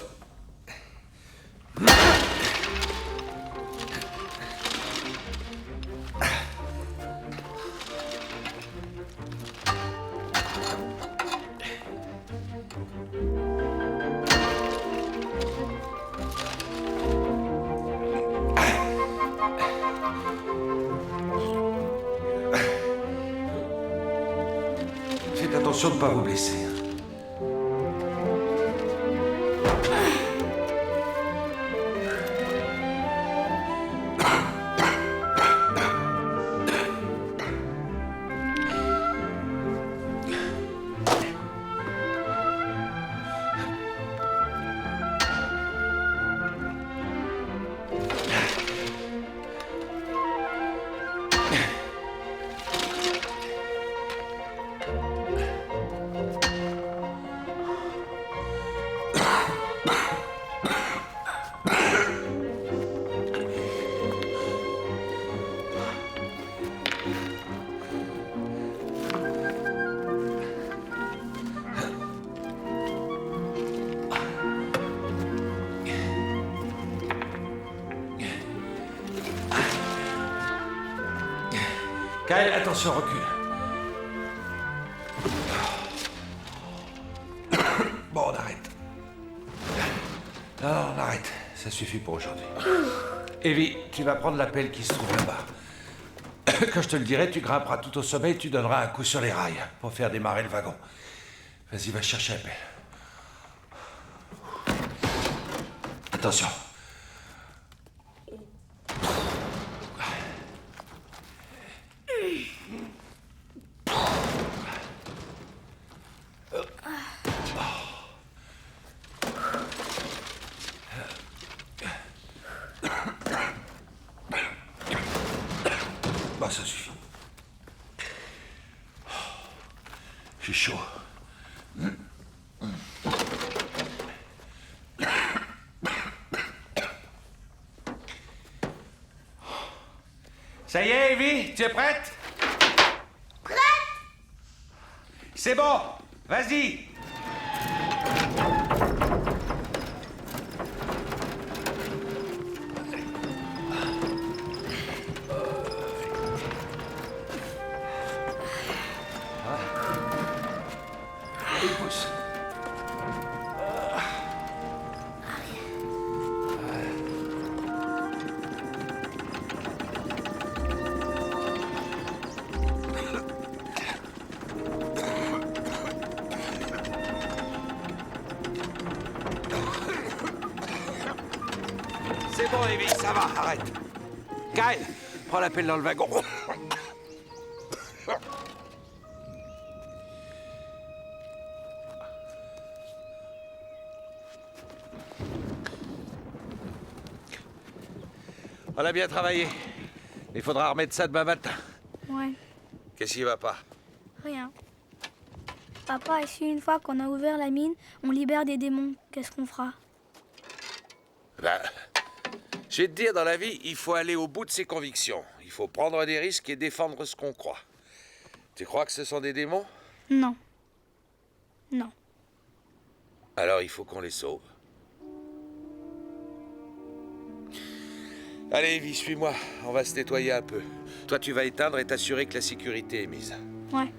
Faites attention de ne pas vous blesser. Kyle, attention, recule. Bon, on arrête. Non, on arrête. Ça suffit pour aujourd'hui. Evie, tu vas prendre la pelle qui se trouve là-bas. Quand je te le dirai, tu grimperas tout au sommet et tu donneras un coup sur les rails pour faire démarrer le wagon. Vas-y, va chercher la pelle. Attention. Bah, ça suffit. J'ai chaud. Ça y est, Evie, tu es prête? Prête? C'est bon, vas-y. Et pousse. C'est bon, Evie, ça va, arrête. Kyle, prends la pelle dans le wagon. On a bien travaillé. Il faudra remettre ça demain matin. Ouais, Qu'est-ce qui va pas? rien. Papa, et si une fois qu'on a ouvert la mine, on libère des démons, qu'est-ce qu'on fera? Ben, je vais te dire, dans la vie, il faut aller au bout de ses convictions. Il faut prendre des risques et défendre ce qu'on croit. Tu crois que ce sont des démons? Non. Non. Alors il faut qu'on les sauve. Allez, Evie, suis-moi. On va se nettoyer un peu. Toi, tu vas éteindre et t'assurer que la sécurité est mise. Ouais.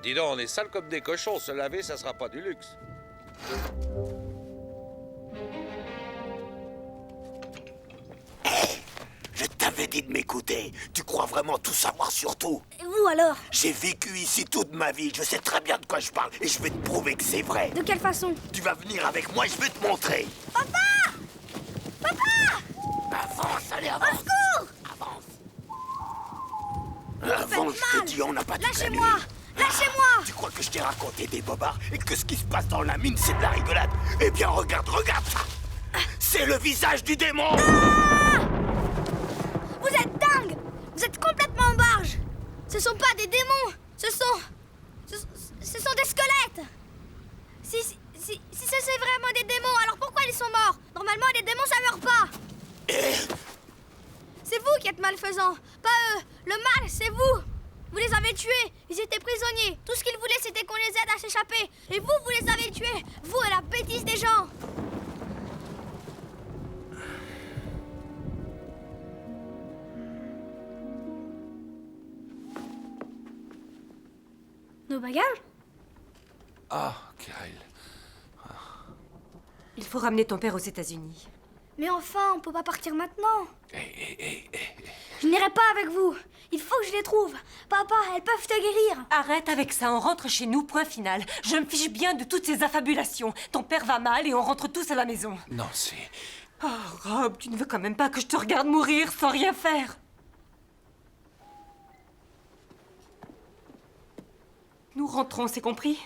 Dis donc, on est sale comme des cochons. Se laver, ça sera pas du luxe. Je t'avais dit de m'écouter. Tu crois vraiment tout savoir sur tout? Et vous alors? J'ai vécu ici toute ma vie. Je sais très bien de quoi je parle et je vais te prouver que c'est vrai. De quelle façon? Tu vas venir avec moi et je vais te montrer. Papa! Papa! Avance, allez, avance. Au secours! Avance. Avance, je te dis, on n'a pas de Lâchez-moi! Lâchez-moi! Tu crois que je t'ai raconté des bobards et que ce qui se passe dans la mine, c'est de la rigolade? Eh bien, regarde ça. C'est le visage du démon. Vous êtes dingue! Vous êtes complètement en barge! Ce sont pas des démons! Ce sont des squelettes! Si c'est vraiment des démons, alors pourquoi ils sont morts? Normalement, les démons, ça meurt pas! C'est vous qui êtes malfaisants, pas eux! Le mal, c'est vous! Vous les avez tués! Ils étaient prisonniers! Tout ce qu'ils voulaient, c'était qu'on les aide à s'échapper! Et vous les avez tués! Vous et la bêtise des gens! Nos bagages? Ah, Kyle. Il faut ramener ton père aux États-Unis. Mais enfin, on peut pas partir maintenant. Hé. Je n'irai pas avec vous. Il faut que je les trouve. Papa, elles peuvent te guérir. Arrête avec ça, on rentre chez nous, point final. Je me fiche bien de toutes ces affabulations. Ton père va mal et on rentre tous à la maison. Non, c'est... Oh, Rob, tu ne veux quand même pas que je te regarde mourir sans rien faire. Nous rentrons, c'est compris?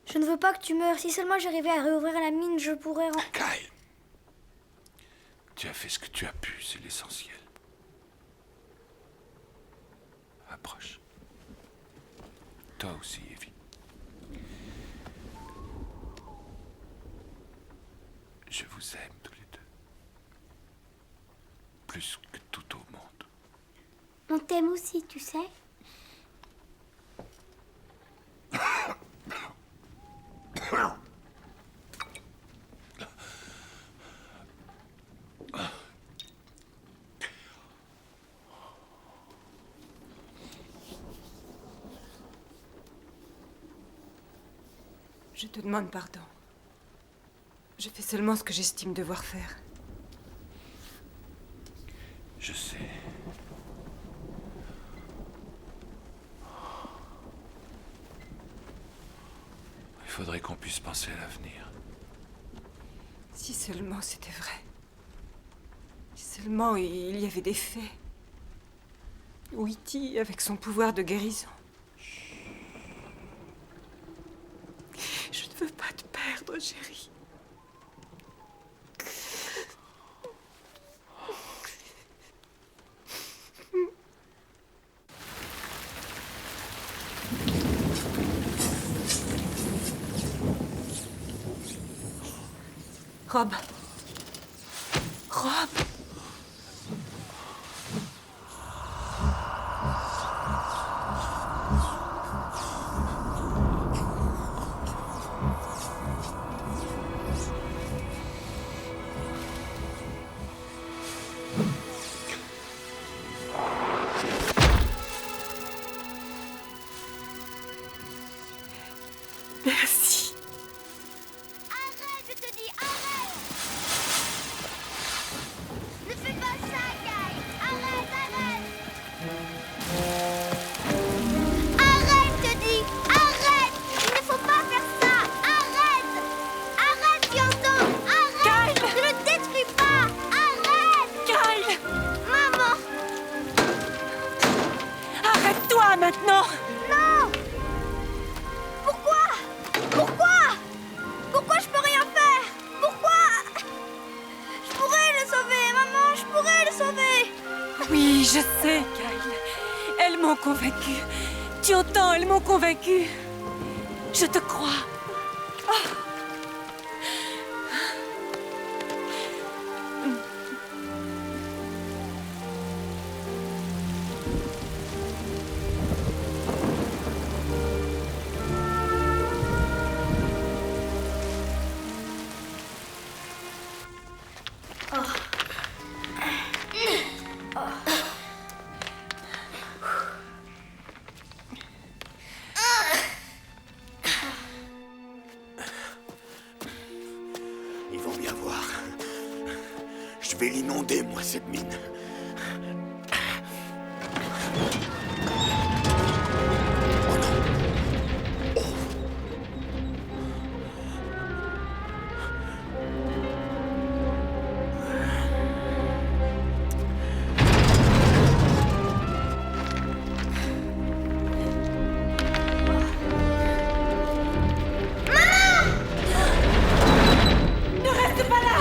Je ne veux pas que tu meurs. Si seulement j'arrivais à réouvrir la mine, je pourrais... Kyle, tu as fait ce que tu as pu, c'est l'essentiel. Approche. Toi aussi, Evie. Je vous aime tous les deux. Plus que tout au monde. On t'aime aussi, tu sais. Je te demande pardon. Je fais seulement ce que j'estime devoir faire. Je sais. Il faudrait qu'on puisse penser à l'avenir. Si seulement c'était vrai. Si seulement il y avait des faits. Ou E.T. avec son pouvoir de guérison. Je ne veux pas te perdre, chérie. Rob. Rob. Merci. Arrête, je te dis, arrête! Ne fais pas ça, Guy! Arrête, arrête! Arrête, je te dis! Arrête! Il ne faut pas faire ça! Arrête! Arrête, tu entends? Arrête! Kyle! Ne le détruis pas! Arrête! Kyle! Maman! Arrête-toi maintenant! Non! Pourquoi? Pourquoi? Pourquoi je peux rien faire? Pourquoi? Je pourrais le sauver, maman, je pourrais le sauver! Oui, je sais, Kyle. Elles m'ont convaincue. Tu entends, elles m'ont convaincue. Je te crois. Ils vont bien voir. Je vais l'inonder, moi, cette mine. Oh non. Oh. Ne reste pas là!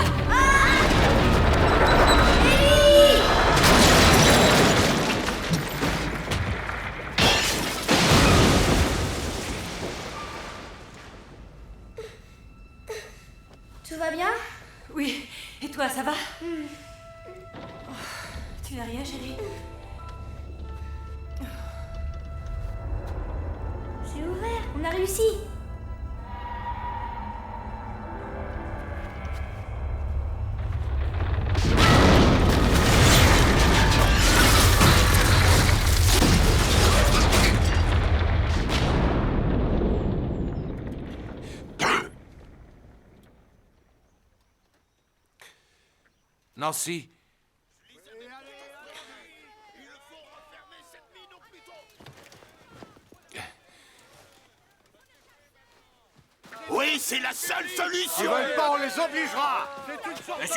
Tout va bien? Oui. Et toi, ça va? Oh, tu n'as rien, chérie? C'est ouvert, on a réussi! Nancy, Oui, c'est la seule Ils solution. veulent pas, on les obligera.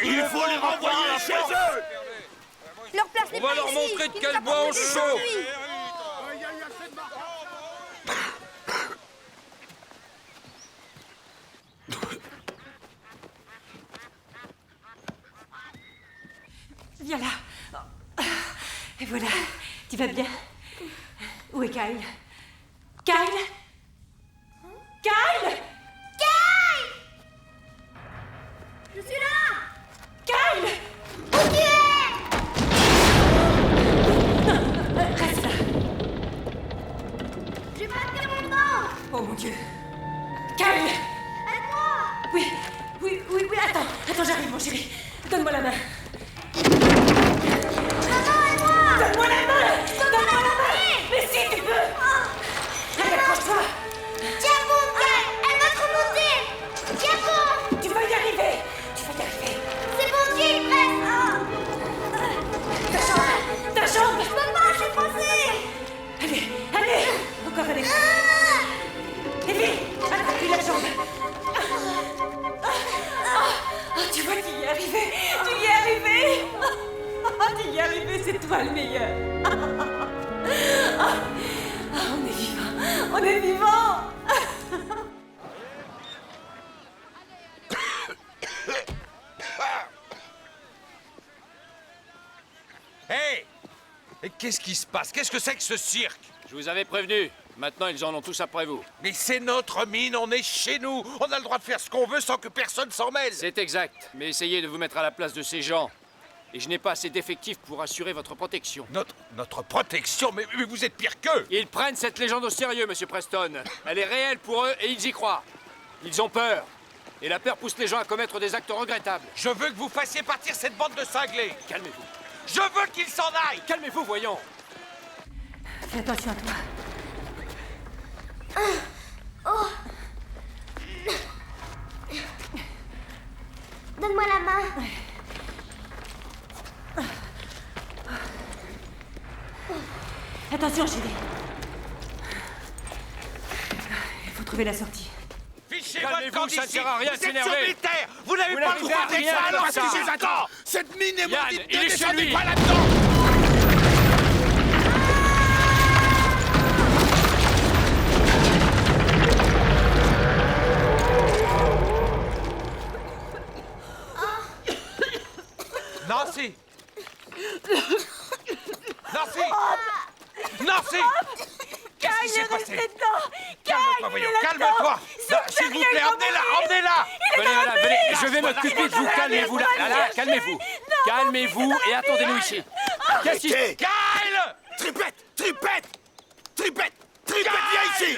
Il faut les renvoyer chez eux. Leur place n'est pas leur ici. montrer de Ils quel nous bois on apportent chauffe. aujourd'hui. Viens là. Et voilà. Tu vas bien? Où est Kyle? Kyle? Kyle? Je suis là! Kyle! Où tu es? Reste là. J'ai pas tenu mon temps! Oh mon Dieu. Kyle! Aide-moi! Oui, attends, j'arrive, mon chéri. Donne-moi la main. Maman, aide-moi! Donne-moi la main! Donne-moi la main! Mais si tu peux! Allez, accroche-toi! Tiens bon, Guy! Elle va te remonter! Qu'est-ce qui se passe? Qu'est-ce que c'est que ce cirque? Je vous avais prévenu. Maintenant, ils en ont tous après vous. Mais c'est notre mine, on est chez nous. On a le droit de faire ce qu'on veut sans que personne s'en mêle. C'est exact. Mais essayez de vous mettre à la place de ces gens. Et je n'ai pas assez d'effectifs pour assurer votre protection. Notre protection? Mais vous êtes pire qu'eux. Ils prennent cette légende au sérieux, Monsieur Preston. Elle est réelle pour eux et ils y croient. Ils ont peur. Et la peur pousse les gens à commettre des actes regrettables. Je veux que vous fassiez partir cette bande de cinglés. Calmez-vous. Je veux qu'ils s'en aillent. Calmez-vous, voyons. Fais attention à toi. Oh. Donne-moi la main. Attention, j'y vais. Il faut trouver la sortie. Fichez Calmez-vous, votre camp ça ne d'ici. sert à rien de Vous êtes s'énerver. sur mes terres. Vous n'avez Vous pas le n'arrivez droit à rien d'être là. avec ça. Attends, cette mine est Yann, maudite. il est Ne chez descendez lui. pas là-dedans. Nancy! Nancy! Nancy! Qu'est-ce qui s'est passé? Calme-toi, voyons, calme-toi! S'il vous plaît, emmenez-la, emmenez-la! Venez, madame, venez. Je vais m'occuper de vous. Calmez-vous, là, calmez-vous. Calmez-vous et attendez-nous ici. Qu'est-ce qui... Arrêtez. Kyle! Tripette, Tripette, Tripette, Tripette, viens ici.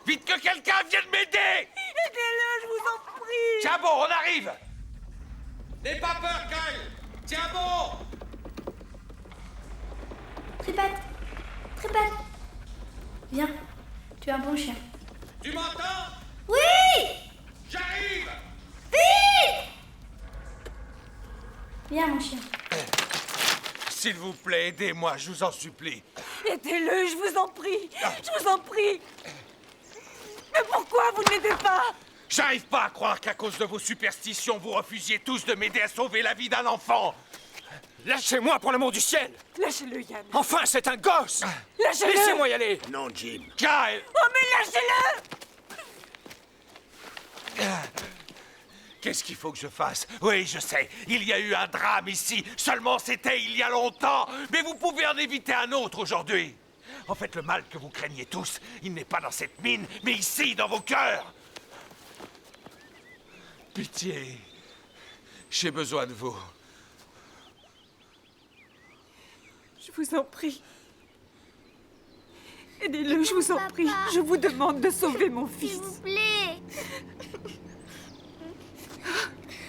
Vite que quelqu'un vienne m'aider! Aidez-le, je vous en prie. Tiens bon, on arrive! N'aie pas peur, Kyle! Tiens bon! Tripette. Tripette. Viens. Tu es un bon chien. Tu m'entends? Oui! J'arrive! Vite! Viens, mon chien. S'il vous plaît, aidez-moi, je vous en supplie. Aidez-le, je vous en prie. Je vous en prie. Mais pourquoi vous ne l'aidez pas? J'arrive pas à croire qu'à cause de vos superstitions, vous refusiez tous de m'aider à sauver la vie d'un enfant. Lâchez-moi pour l'amour du ciel. Lâchez-le, Yann. Enfin, c'est un gosse. Lâchez-le. Laissez-moi y aller. Non, Jim. Kyle! Oh, mais lâchez-le. Qu'est-ce qu'il faut que je fasse? Oui, je sais, il y a eu un drame ici. Seulement c'était il y a longtemps. Mais vous pouvez en éviter un autre aujourd'hui. En fait, le mal que vous craignez tous, il n'est pas dans cette mine, mais ici, dans vos cœurs. Pitié. J'ai besoin de vous. Je vous en prie. Aidez-le, je vous en Papa. prie. Je vous demande de sauver mon S'il fils. vous plaît.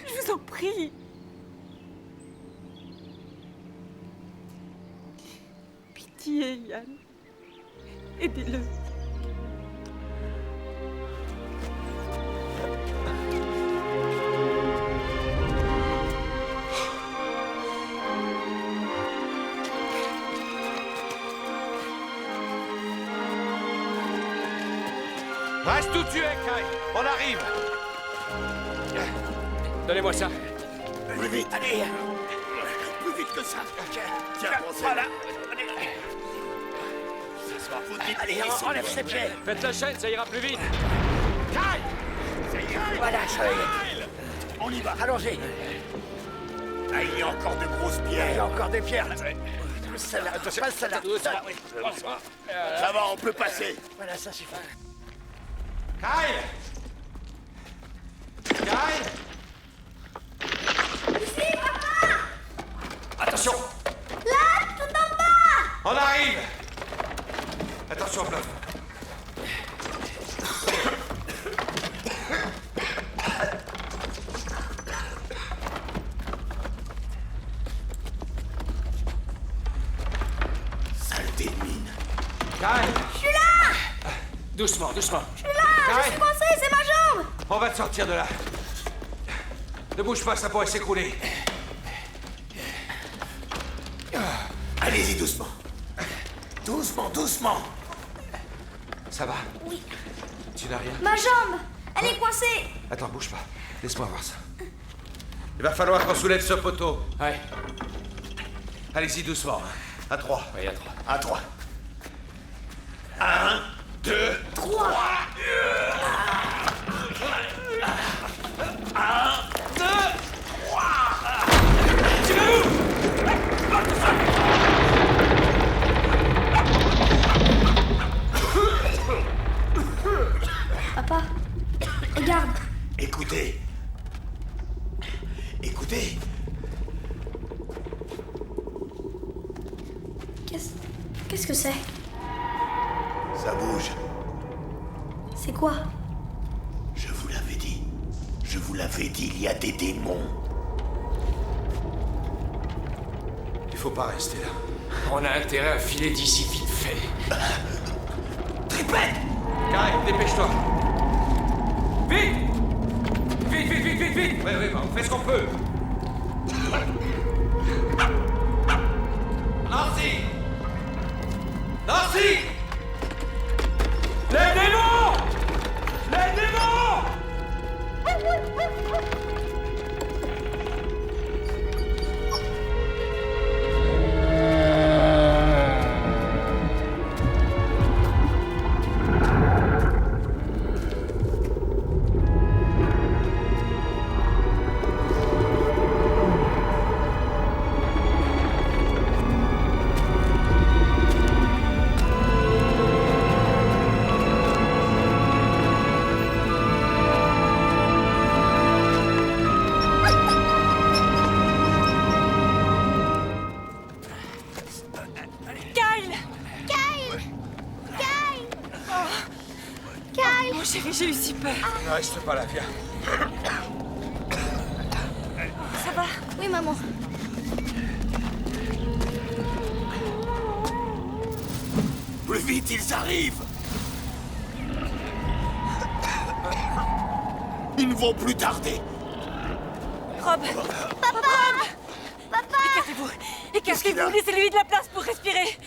Je vous en prie. Pitié, Yann. Aidez-le. Reste où tu es, Kyle. On arrive. Donnez-moi ça. Plus vite. Allez. Plus vite que ça. Tiens, prends ça. Allez, enlève ses pieds. Faites la chaîne, ça ira plus vite. Voilà, ça y est. On y va. Allons-y. Ah, il y a encore de grosses Il y a pierres. encore des pierres là. Celle-là, pas celle-là. Ça, oui. Ça va, on peut passer. Voilà, ça suffit. Kyle! Kyle! Attention. Là, tout en bas. On arrive! Attention au plafond. Saleté de mine. Kyle! Doucement, doucement. Je suis coincée, c'est ma jambe. On va te sortir de là. Ne bouge pas, ça pourrait s'écrouler. Allez-y doucement. Doucement, doucement. Ça va? Oui. Tu n'as rien? Ma jambe. Elle est coincée. Attends, bouge pas. Laisse-moi voir ça. Il va falloir qu'on soulève ce poteau. Ouais. Allez-y doucement. À 3. Ouais, à 3. À 3. 1, 2, 3. Qu'est-ce que c'est? Ça bouge. C'est quoi? Je vous l'avais dit. Je vous l'avais dit, il y a des démons. Il faut pas rester là. On a intérêt à filer d'ici vite fait. Tripette! Karim, dépêche-toi. Vite! Vite, vite, vite, vite, vite! Oui, bah, on fait ce qu'on peut. Nancy! Nancy! Les démons! Les démons! Chérie, j'ai eu si peur. Ne reste pas là, viens. Ça va? Oui, maman. Plus vite, ils arrivent! Ils ne vont plus tarder. Rob! Papa! Écartez-vous! Écartez-vous! Laissez-lui de la place pour respirer!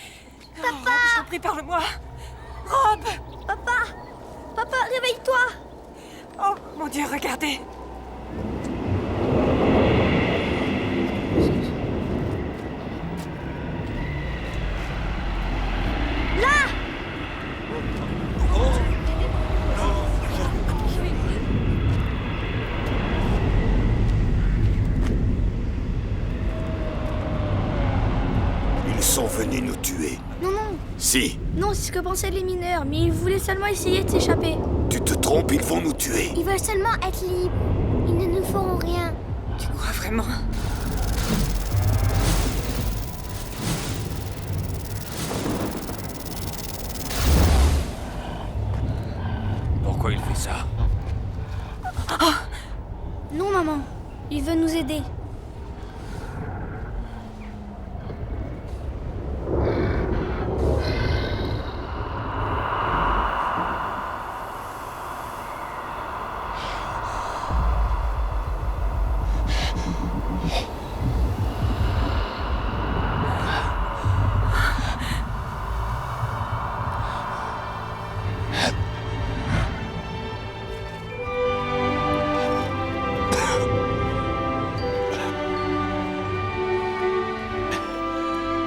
Papa! Oh, Rob, je t'en prie, parle-moi! Rob! Papa, réveille-toi! Oh, mon Dieu, regardez! Ils sont venus nous tuer. Non. Si, Non, c'est ce que pensaient les mineurs, mais ils voulaient seulement essayer de s'échapper. tu te trompes, ils vont nous tuer. Ils veulent seulement être libres. Ils ne nous feront rien. Tu crois vraiment? Pourquoi il fait ça? Non, maman. Ils veulent nous aider.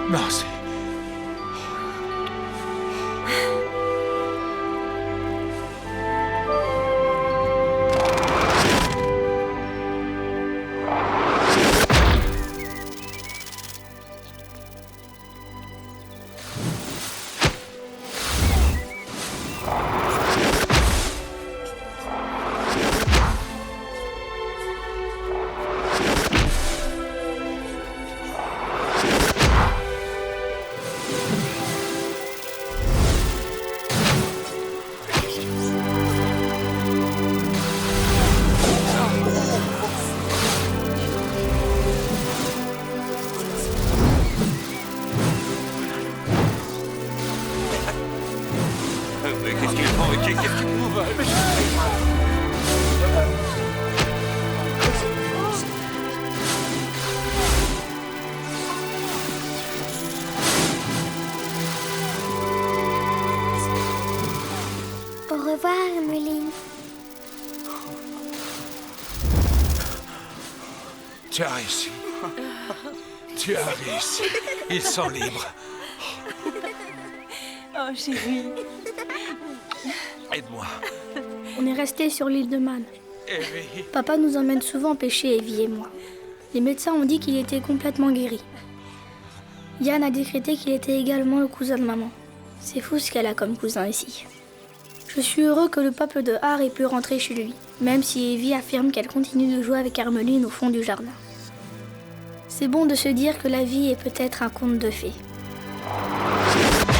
Nancy. Mais qu'est-ce qu'ils font? Qu'est-ce qu'ils nous veulent? Au revoir, Emeline. Tu as réussi. Tu as réussi. Ils sont libres. Oh, chérie. Aide-moi. On est restés sur l'île de Man. Evie. Papa nous emmène souvent pêcher, Evie et moi. Les médecins ont dit qu'il était complètement guéri. Yann a décrété qu'il était également le cousin de maman. C'est fou ce qu'elle a comme cousin ici. Je suis heureux que le peuple de Har ait pu rentrer chez lui, même si Evie affirme qu'elle continue de jouer avec Hermeline au fond du jardin. C'est bon de se dire que la vie est peut-être un conte de fées. Allez.